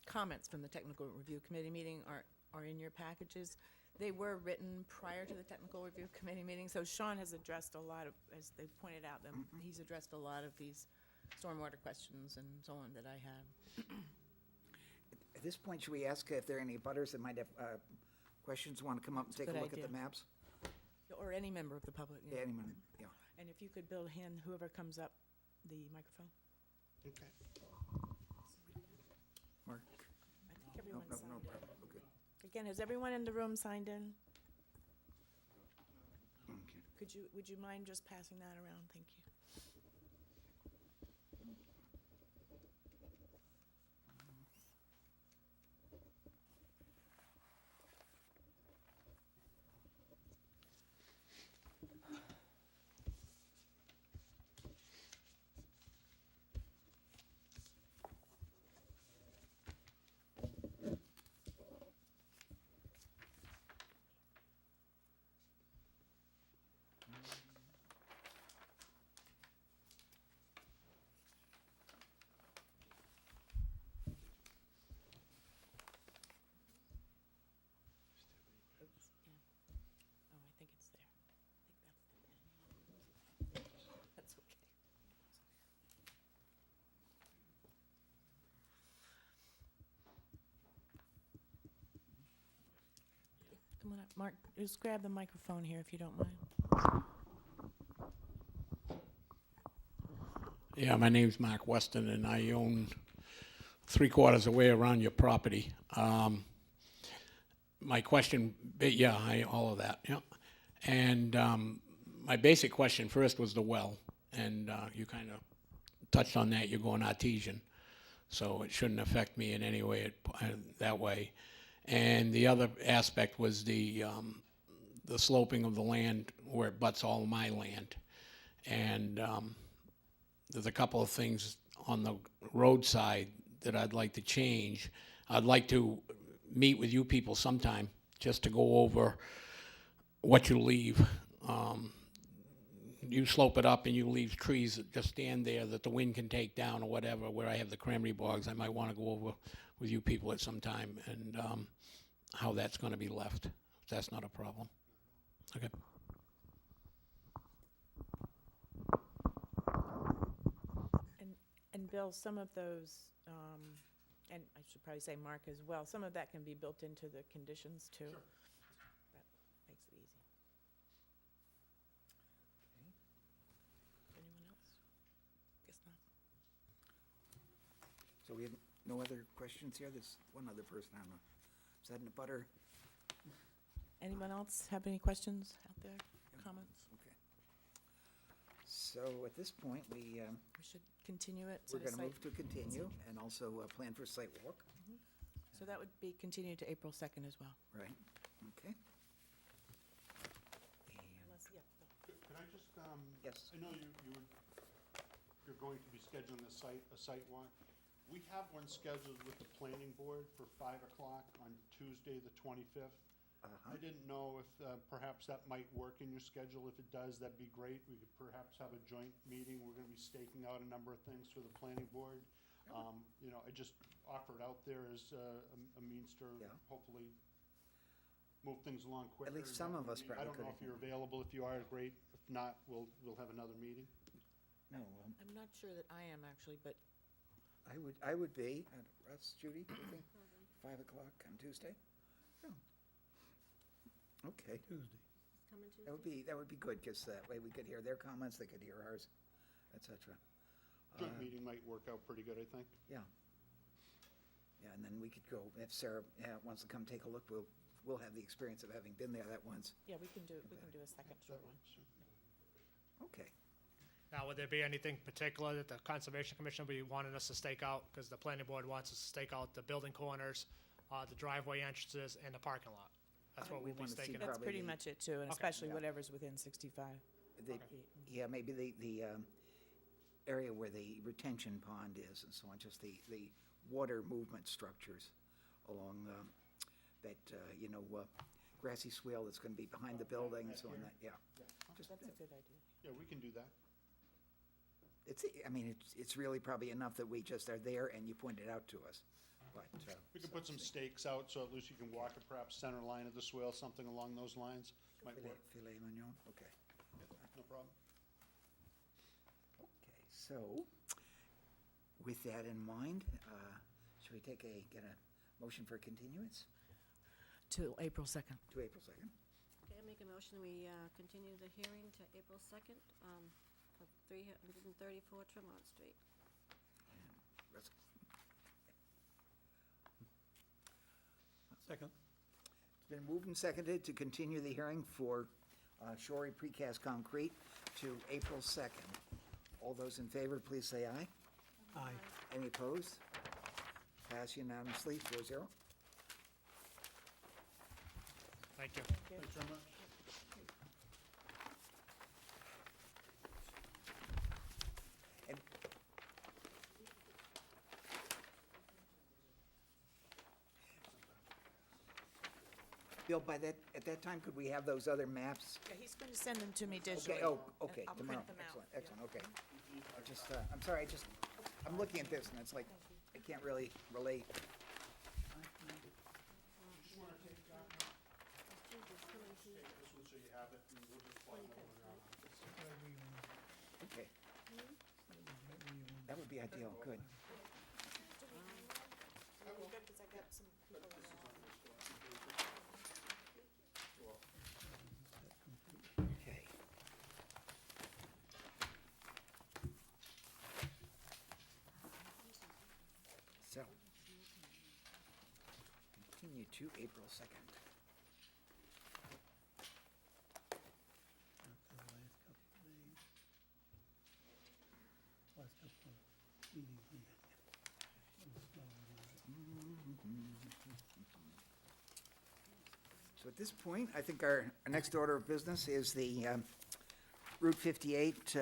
comments from the Technical Review Committee meeting are in your packages. They were written prior to the Technical Review Committee meeting, so Sean has addressed a lot of, as they pointed out, he's addressed a lot of these stormwater questions and so on that I have. At this point, should we ask if there are any butters that might have questions, want to come up and take a Good look at idea. the maps? Or any member of the public. Yeah, anyone, yeah. And if you could build hand, whoever comes up, the microphone. Okay. Mark? I think No, everyone's no, signed no in. problem, okay. Again, has everyone in the room signed in? Okay. Would you mind just passing that around? Thank you. Oops, yeah. Oh, I think it's there. I think that's the pen. That's okay. Come on up, Mark, just grab the microphone here if you don't mind. Yeah, my name's Mark Weston, and I own 3/4 of the way around your property. My question, all of that, yeah. And my basic question first was the well, and you kind of touched on that. You're going artesian, so it shouldn't affect me in any way that way. And the other aspect was the sloping of the land where it butts all my land. And there's a couple of things on the roadside that I'd like to change. I'd like to meet with you people sometime just to go over what you leave. You slope it up and you leave trees that just stand there that the wind can take down or whatever. Where I have the cranberry bogs, I might want to go over with you people at some time and how that's going to be left. If that's not a problem. Okay. And Bill, some of those, and I should probably say Mark as well, some of that can be built into the conditions too. Sure. That makes it easy. Anyone else? Guess not. So we have no other questions here? There's one other person on the, is that in the butter? Anyone else have any questions out there, comments? Okay. So at this point, we We should continue it to we're the going to site. move to continue and also plan for a site walk, So that would be continued to April 2nd as well. right? Okay. And- Unless, yeah, no. Could I just, Yes. I know you're going to be scheduling a site walk. We have one scheduled with the planning board for 5 o'clock on Tuesday, the 25th. Uh-huh. I didn't know if perhaps that might work in your schedule. If it does, that'd be great. We could perhaps have a joint meeting. We're gonna be staking out a number of things for the planning board. You know, I just offer it out there as a means to Yeah. hopefully move things along quicker. least some of us I probably don't know could. if you're available. If you are, great. If not, we'll have another meeting. No, I'm not sure that I am actually, but I would be. Russ, Judy, do you think 5 o'clock on Tuesday? Yeah. Okay, Tuesday. Coming Tuesday? that would be good, because that way we could hear their comments, they could hear ours, et cetera. Joint meeting might work out pretty good, I think. Yeah. Yeah, and then we could go, if Sarah wants to come take a look, we'll have the experience of having been there that once. yeah, we can do a second short one. Okay. Now, would there be anything particular that the Conservation Commission will be wanting us to stake out? Because the planning board wants us to stake out the building corners, the driveway entrances, and the parking lot. That's what We we'll be wanna see staking that. out. That's Probably pretty the- much it too, and Okay. especially Yeah. whatever's within 65. Yeah, maybe the area where the retention pond is and so on, just the water movement structures along that, grassy swale that's going to be behind the building and so on, that, yeah. Just- That's a good idea. Yeah, we can do that. It's really probably enough that we just are there and you point it out to us, but. We could put some stakes out, so at least you can walk it perhaps center line of the swale, something along those lines. Might work, Filet mignon, okay. no problem. Okay, so with that in mind, should we get a motion for continuance Till April 2nd. to April 2nd? Okay, I make a motion, we continue the hearing to April 2nd for 334 Tremont Street. Let's- Second. It's been moved and seconded to continue the hearing for Shorey Precast Concrete to April 2nd. All those in favor, please say aye. Aye. Any opposed? Pass unanimously, 4-0. Thank you. Thanks very much. And Bill, at that time, could we have those other maps? Yeah, he's going to send them to me digitally. Okay, oh, and okay, I'll tomorrow. print them out. Excellent, okay. I just, I'm sorry, I'm looking at this and it's like, I can't really relate. Okay. That would be ideal, good. Okay. continue to April 2nd. After the last couple of days. Last couple of meetings we had. So at this point, I think our next order of business is the Route 58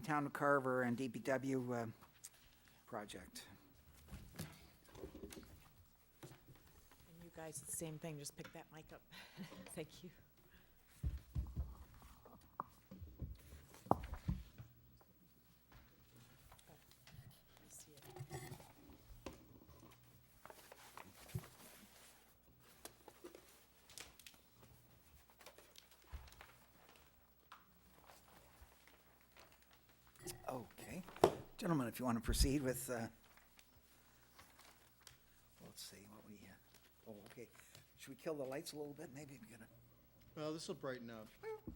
Town of Carver and DPW project. And you guys, it's the same thing, just pick that mic up. Thank you. I see it. Okay. Gentlemen, if you want to proceed with, let's see, what we, okay. Should we kill the lights a little bit? Maybe we're gonna, Well, this will brighten up.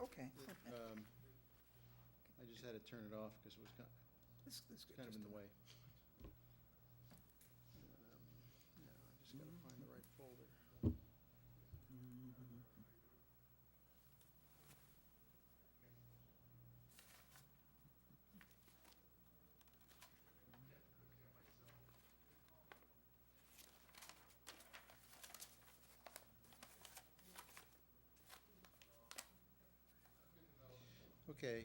okay. I just had to turn it off because it was This is good. kind of Just in the a- way. Now, I just gotta find the right folder. Okay,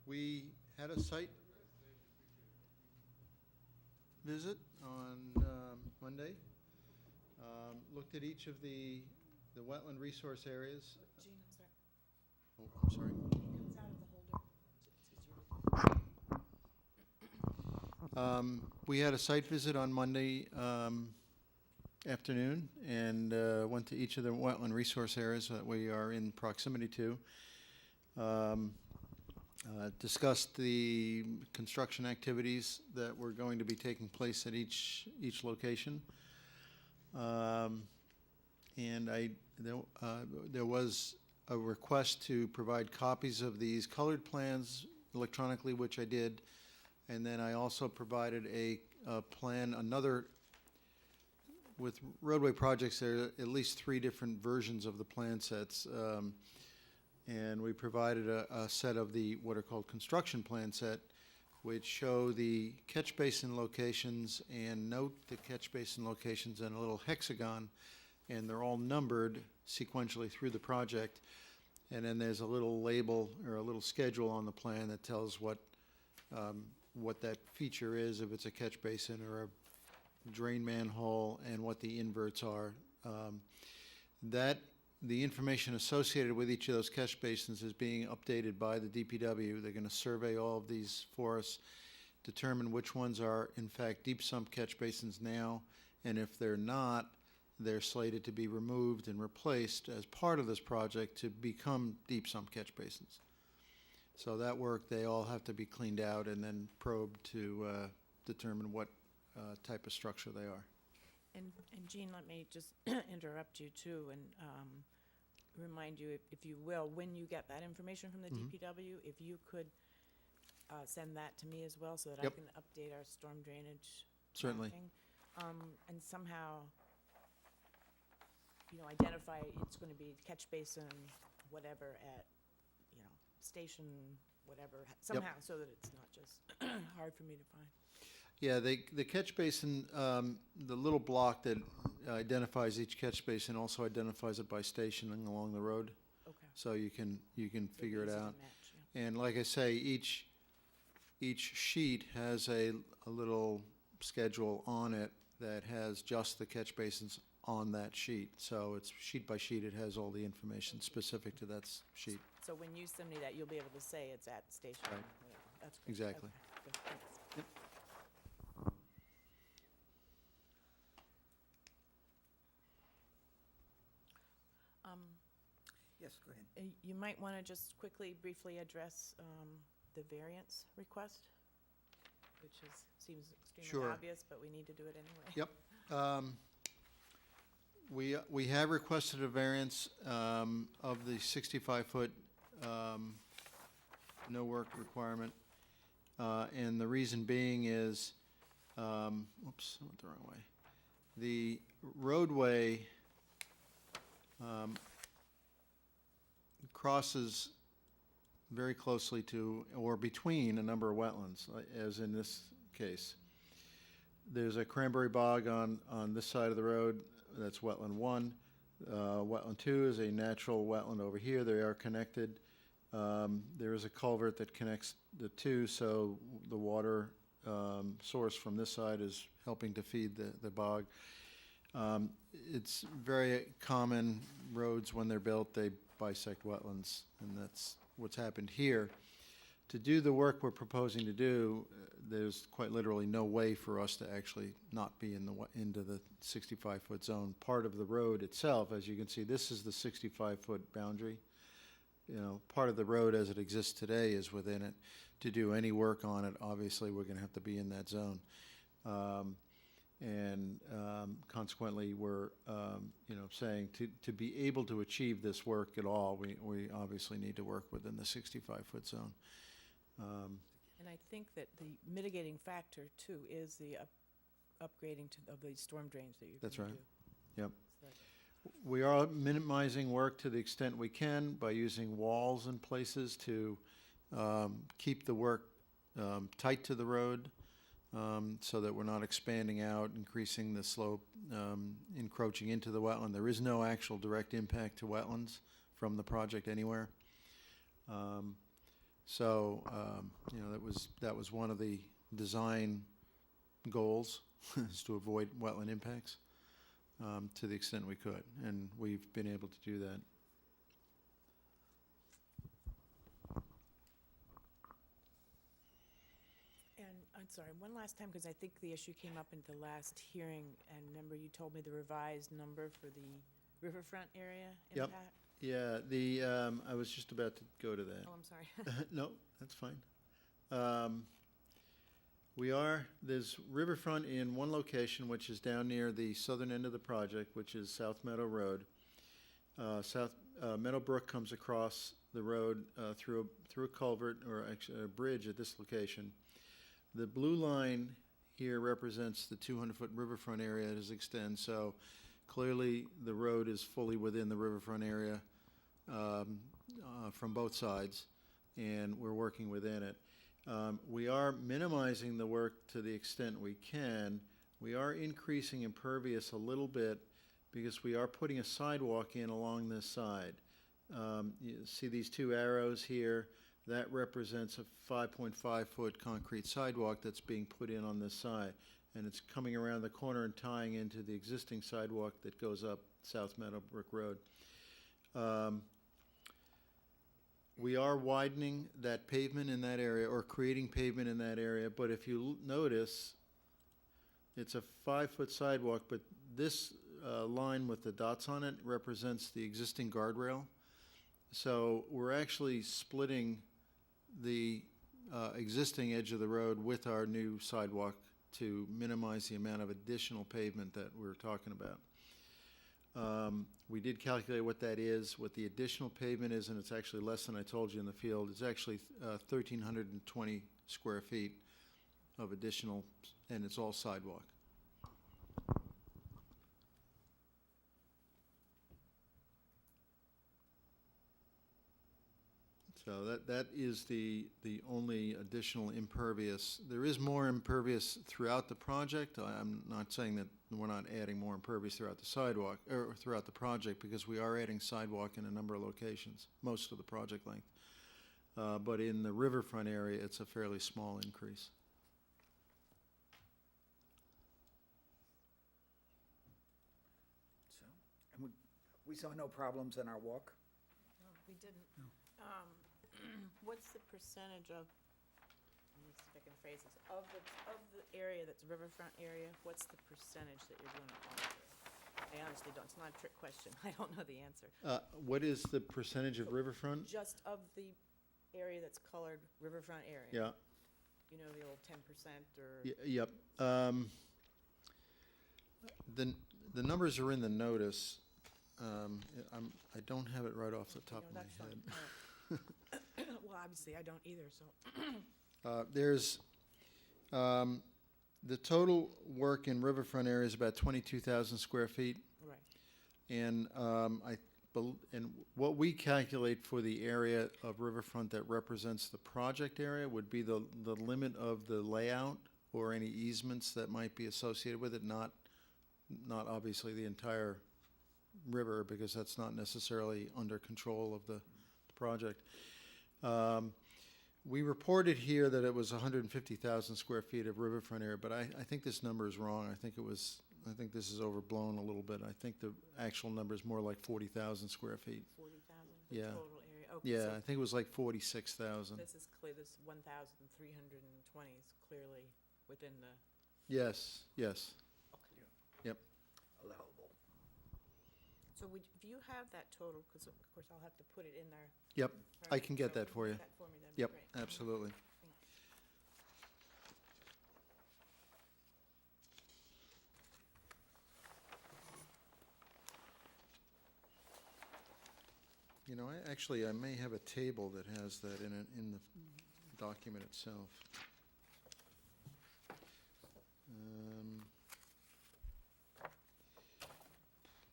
we had a site visit on Monday. Looked at each of the wetland resource areas. Gene, I'm sorry. Oh, I'm sorry. Comes out of the holder. It's easier. We had a site visit on Monday afternoon and went to each of the wetland resource areas that we are in proximity to. Discussed the construction activities that were going to be taking place at each location. And there was a request to provide copies of these colored plans electronically, which I did. And then I also provided a plan, with roadway projects, there are at least 3 different versions of the plan sets. And we provided a set of what are called construction plan set, which show the catch basin locations and note the catch basin locations in a little hexagon, and they're all numbered sequentially through the project. And then there's a little label or a little schedule on the plan that tells what that feature is, if it's a catch basin or a drain manhole, and what the inverts are. The information associated with each of those catch basins is being updated by the DPW. They're going to survey all of these for us, determine which ones are in fact deep sump catch basins now, and if they're not, they're slated to be removed and replaced as part of this project to become deep sump catch basins. So that work, they all have to be cleaned out and then probed to determine what type of structure they are. And Jean, let me just interrupt you too, and remind you, if you will, when you get that information from the DPW, if you could send that to me as well, so that I Yep. can update our storm drainage Certainly. mapping. And somehow, identify it's going to be catch basin, whatever, at, station, whatever, somehow, so that it's not just hard for me to find. Yeah, the catch basin, the little block that identifies each catch basin also identifies it by stationing along the road, Okay. so you can figure it Easy to out. match, yeah. And like I say, each sheet has a little schedule on it that has just the catch basins on that sheet. So it's sheet by sheet, it has all the information specific to that sheet. So when you send me that, you'll be able to say it's at station. Right. whatever. That's great. Exactly. Okay, good, thanks. Yes, go ahead. You might want to just quickly, briefly address the variance request, which seems extremely Sure. obvious, but we need to do it anyway. Yep. We have requested a variance of the 65-foot no work requirement. And the reason being is, oops, I went the wrong way. The roadway crosses very closely to, or between, a number of wetlands, as in this case. There's a cranberry bog on this side of the road, that's wetland 1. Wetland 2 is a natural wetland over here, they are connected. There is a culvert that connects the two, so the water source from this side is helping to feed the bog. It's very common, roads when they're built, they bisect wetlands, and that's what's happened here. To do the work we're proposing to do, there's quite literally no way for us to actually not be into the 65-foot zone. Part of the road itself, as you can see, this is the 65-foot boundary. You know, part of the road as it exists today is within it. To do any work on it, obviously, we're gonna have to be in that zone. Consequently, we're, saying to be able to achieve this work at all, we obviously need to work within the 65-foot zone. And I think that the mitigating factor, too, is the upgrading of the storm drains that you're going That's to do. right. Yep. So that- We are minimizing work to the extent we can by using walls in places to keep the work tight to the road, so that we're not expanding out, increasing the slope, encroaching into the wetland. There is no actual direct impact to wetlands from the project anywhere. That was one of the design goals, is to avoid wetland impacts to the extent we could, and we've been able to do that. And I'm sorry, one last time, because I think the issue came up in the last hearing, and remember you told me the revised number for the riverfront area Yep. impact? Yeah, I was just about to go to that. Oh, I'm sorry. No, that's fine. There's riverfront in one location, which is down near the southern end of the project, which is South Meadow Road. Meadow Brook comes across the road through a culvert, or actually a bridge at this location. The blue line here represents the 200-foot riverfront area as it extends, so clearly the road is fully within the riverfront area from both sides, and we're working within it. We are minimizing the work to the extent we can. We are increasing impervious a little bit because we are putting a sidewalk in along this side. You see these two arrows here? That represents a 5.5-foot concrete sidewalk that's being put in on this side. And it's coming around the corner and tying into the existing sidewalk that goes up South Meadowbrook Road. We are widening that pavement in that area, or creating pavement in that area, but if you notice, it's a 5-foot sidewalk, but this line with the dots on it represents the existing guardrail. So we're actually splitting the existing edge of the road with our new sidewalk to minimize the amount of additional pavement that we're talking about. We did calculate what that is, what the additional pavement is, and it's actually less than I told you in the field. It's actually 1,320 square feet of additional, and it's all sidewalk. So that is the only additional impervious. There is more impervious throughout the project. I'm not saying that we're not adding more impervious throughout the sidewalk, or throughout the project, because we are adding sidewalk in a number of locations, most of the project length. But in the riverfront area, it's a fairly small increase. So, and we saw no problems in our walk. No, we didn't. What's the percentage of, let me see if I can phrase this, of the area that's riverfront area, what's the percentage that you're going to alter? I honestly don't, it's not a trick question, I don't know the answer. What is the percentage of riverfront? Just of the area that's colored riverfront area? Yeah. You know, the old 10% or? Yep. The numbers are in the notice. I don't have it right off the top of my That's head. fine. Well, obviously, I don't either, so. There's The total work in riverfront area is about 22,000 square feet. Right. And and what we calculate for the area of riverfront that represents the project area would be the limit of the layout or any easements that might be associated with it, not obviously the entire river, because that's not necessarily under control of the project. We reported here that it was 150,000 square feet of riverfront area, but I think this number is wrong. I think this is overblown a little bit. I think the actual number is more like 40,000 square feet. 40,000, Yeah. total area. Okay, Yeah, so I think it was like 46,000. this is clear, this 1,320 is clearly within the, Yes, yes. Yep. Allowable. so do you have that total? Because of course I'll have to put it in there. Yep, I Right, can get so that for you. that for me, that'd be Yep, great. absolutely. You know, I may have a table that has that in it, in the document itself.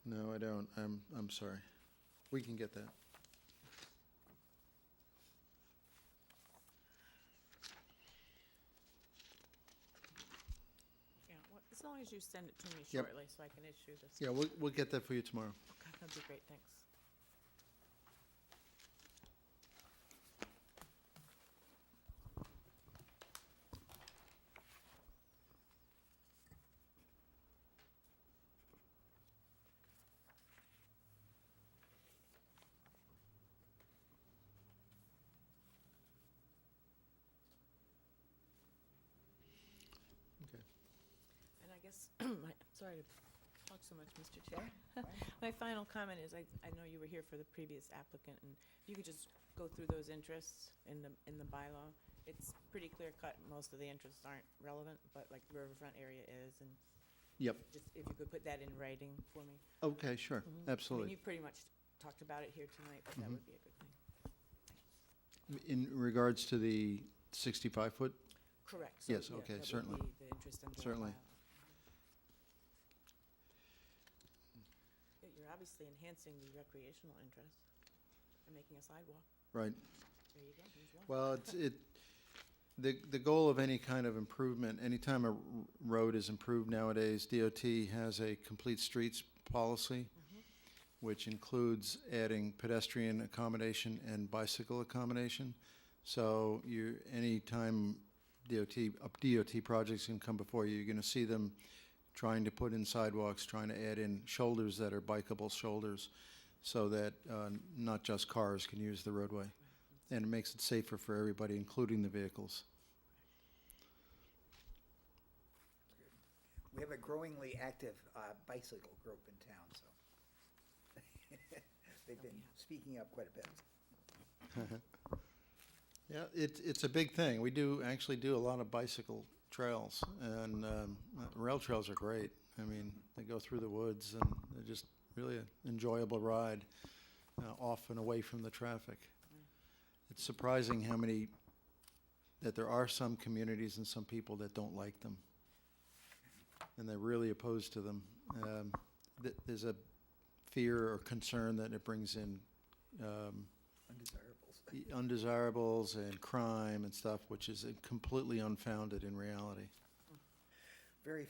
No, I don't. I'm sorry. We can get that. Yeah, well, as long as you send it to me Yep. shortly so I can issue this. Yeah, we'll get that for you tomorrow. Okay, that'd be great, thanks. Okay. And I guess, sorry to talk so much, Mr. Chair. My final comment is, I know you were here for the previous applicant, and if you could just go through those interests in the bylaw. It's pretty clear cut, most of the interests aren't relevant, but like the riverfront area is, and Yep. just if you could put that in writing for me. Okay, sure. I mean, Absolutely. you pretty much talked about it here tonight, but that would be a good thing. In regards to the 65-foot? Correct. So, Yes, yeah, okay, that would certainly. be the interest under the Certainly. bylaw. Yeah, you're obviously enhancing the recreational interest and making a sidewalk. Right. There you go, there's one. Well, the goal of any kind of improvement, anytime a road is improved nowadays, DOT has a complete streets policy, which includes adding pedestrian accommodation and bicycle accommodation. So anytime DOT projects can come before you, you're gonna see them trying to put in sidewalks, trying to add in shoulders that are bikeable shoulders, so that not just cars can use the roadway. And it makes it safer for everybody, including the vehicles. We have a growingly active bicycle group in town, so they've been speaking up quite a bit. Yeah, it's a big thing. We actually do a lot of bicycle trails, and rail trails are great. I mean, they go through the woods, and they're just really an enjoyable ride, off and away from the traffic. It's surprising that there are some communities and some people that don't like them, and they're really opposed to them. There's a fear or concern that it brings in undesirables and crime and stuff, which is completely unfounded in reality. Very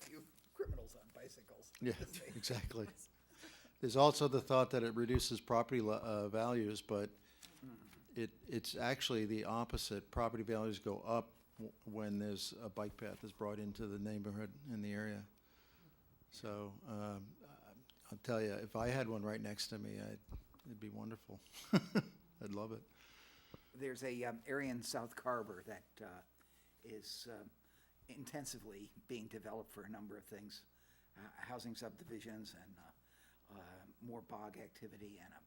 few criminals on bicycles. Yeah, exactly. There's also the thought that it reduces property values, but it's actually the opposite. Property values go up when there's a bike path that's brought into the neighborhood in the area. So I'll tell you, if I had one right next to me, it'd be wonderful. I'd love it. There's a area in South Carver that is intensively being developed for a number of things, housing subdivisions and more bog activity, and a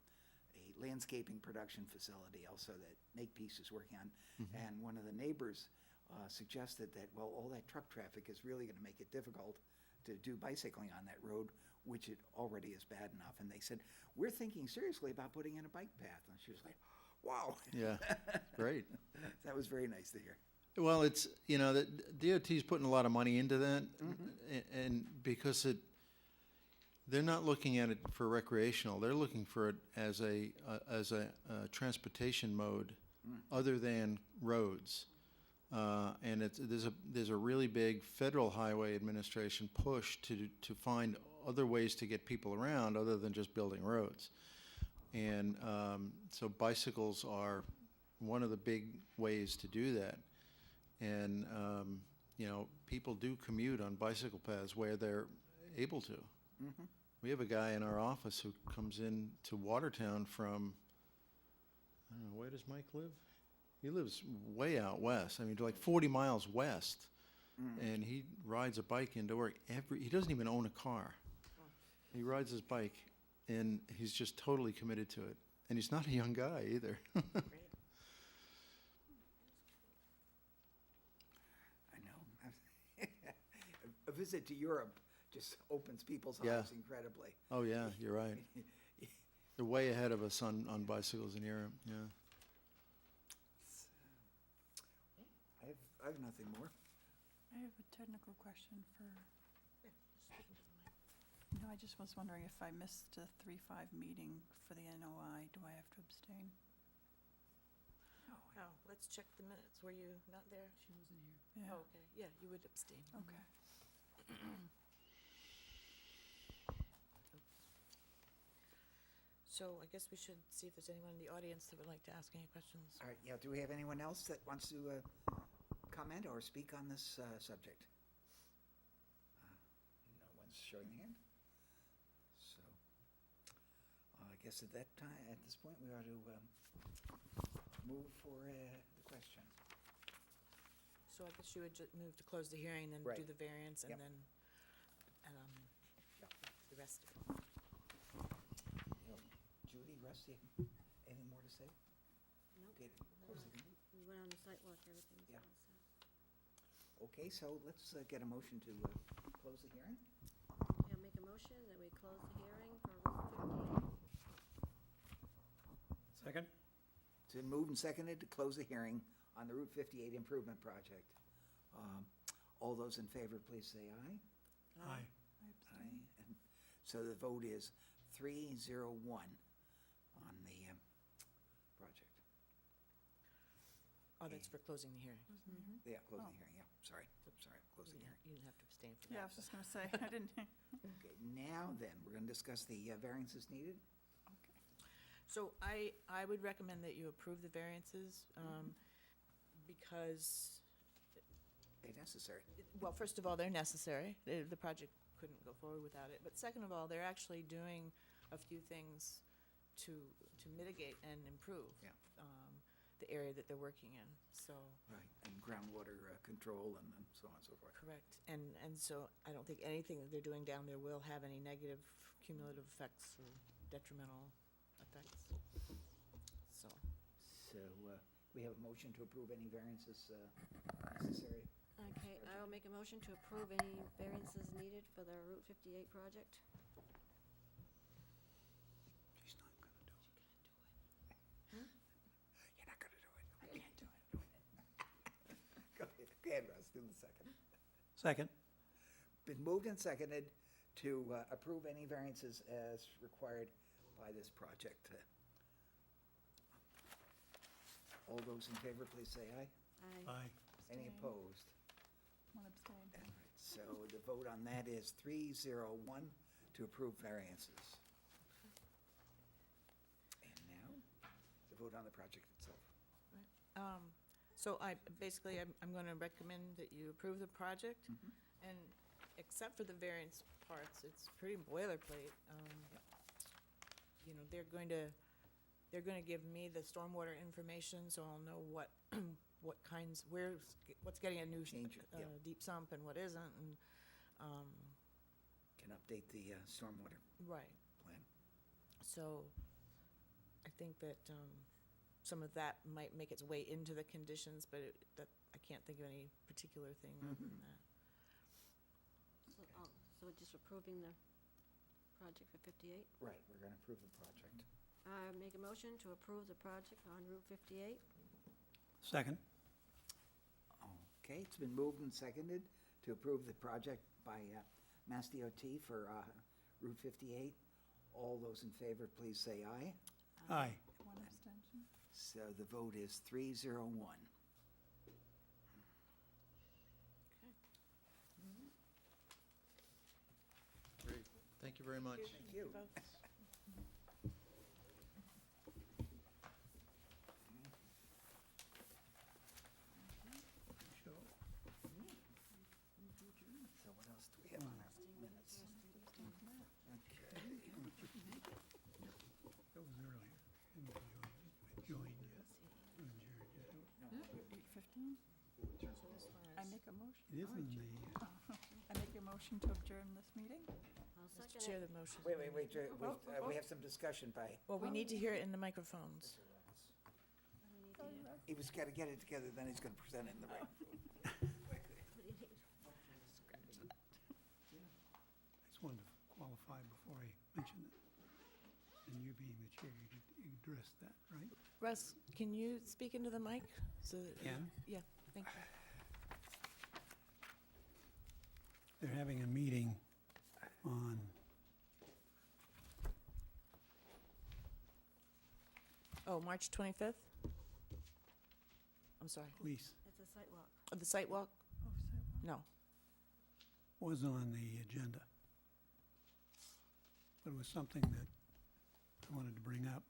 landscaping production facility also that Makepeace is working on. And one of the neighbors suggested that, well, all that truck traffic is really going to make it difficult to do bicycling on that road, which it already is bad enough. And they said, we're thinking seriously about putting in a bike path. And she was like, wow. Yeah, great. That was very nice to hear. Well, it's, you know, the DOT's putting a lot of money into that, and because they're not looking at it for recreational, they're looking for it as a transportation mode other than roads. And there's a really big Federal Highway Administration push to find other ways to get people around other than just building roads. And so bicycles are one of the big ways to do that. And, you know, people do commute on bicycle paths where they're able to. We have a guy in our office who comes in to Watertown from, I don't know, where does Mike live? He lives way out west. I mean, like 40 miles west. And he rides a bike into work he doesn't even own a car. He rides his bike, and he's just totally committed to it. And he's not a young guy either. I know. A visit to Europe just opens people's Yeah. eyes incredibly. Oh, yeah, you're right. They're way ahead of us on bicycles in Europe, yeah. I have nothing more. I have a technical question for, no, I just was wondering if I missed the 3-5 meeting for the NOI, do I have to abstain? Oh, let's check the minutes. Were you not there? She wasn't here. Oh, okay. Yeah, you would abstain. Okay. So I guess we should see if there's anyone in the audience that would like to ask any questions. All right, yeah, do we have anyone else that wants to comment or speak on this subject? No one's showing their hand. So, I guess at this point, we ought to move for the question. So I guess you would move to close the hearing, then Right. do the variance, and Yep. then Yep. the rest of it. Judy, Russ, you have anything more to say? Nope. Okay, close the hearing. We went on the sidewalk, everything's Yeah. all set. Okay, so let's get a motion to close the hearing. Yeah, make a motion that we close the hearing for Route 58. Second? It's been moved and seconded to close the hearing on the Route 58 improvement project. All those in favor, please say aye. Aye. Aye. And so the vote is 3-0-1 on the project. Oh, that's for closing the hearing. Yeah, closing Oh. the hearing, yeah, sorry, closing the hearing. You didn't have to abstain for that. Yeah, I was just gonna say, I didn't, Okay, now then, we're gonna discuss the variances needed. okay. So I would recommend that you approve the variances, because, They're necessary. well, first of all, they're necessary. The project couldn't go forward without it. But second of all, they're actually doing a few things to mitigate and improve Yeah. the area that they're working in, so. Right. And groundwater control and so on and so forth. Correct. And so I don't think anything that they're doing down there will have any negative cumulative effects or detrimental effects. So, So we have a motion to approve any variances necessary. Okay, I will make a motion to approve any variances needed for the Route 58 project. She's not gonna do it. You're not gonna do it. I can't do it. Go ahead, Russ, do the second. Second? Been moved and seconded to approve any variances as required by this project. All those in favor, please say aye. Aye. Any Abstain. opposed? One abstain. All right, so the vote on that is 3-0-1 to approve variances. And now, the vote on the project itself. so I'm going to recommend that you approve the project, and except for the variance parts, it's pretty boilerplate. You know, they're going to give me the stormwater information, so I'll know what what's getting a new Change it, yeah. deep sump and what isn't, and Can update the stormwater right. plan. So I think that some of that might make its way into the conditions, but I can't think of any particular thing other than that. So we're just approving the project for 58? Right, we're gonna approve the project. I make a motion to approve the project on Route 58. Second? All Okay, it's been moved and seconded to approve the project by Mass DOT for Route 58. All those in favor, please say aye. Aye. One abstention. So the vote is 301. Great. Thank you very much. Thank you. So what else do we have on our minutes? Okay. That was earlier. Joined yet. Adjourned yet. 8:15? I make a motion. It is in the, I make a motion to adjourn this meeting? I'll Mr. second Chair, it. the motion. Wait, we have some discussion by, Well, we need to hear it in the microphones. What do you need to- he was got to get it together, then he's going to present it in the right. what do you need? I just wanted to qualify before I mentioned it. And you being the chair, you addressed that, right? Russ, can you speak into the mic? So that- Can? Yeah, thank you. They're having a meeting on Oh, March 25th? I'm sorry. police. It's a site walk. Oh, the site walk? Oh, so, No. Was on the agenda. But it was something that I wanted to bring up.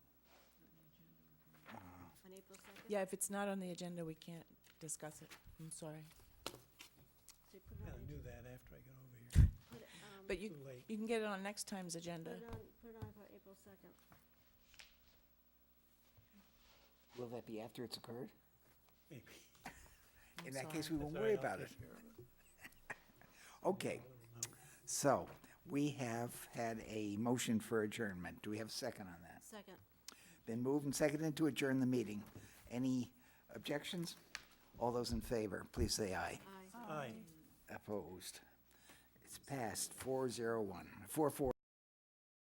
On April 2nd? Yeah, if it's not on the agenda, we can't discuss it. I'm sorry. So you put it I'll on, do that after I get over here. put it, But you, Too late. you can get it on next time's agenda. put it on for April 2nd. Will that be after it's occurred? Maybe. In that case, we That's won't all worry right, I'll about it. take care of it. Okay, so we have had a motion for adjournment. Do we have a second on that? Second. Been moved and seconded to adjourn the meeting. Any objections? All those in favor, please say aye. Aye. Aye. Opposed? It's passed 401, 4-4.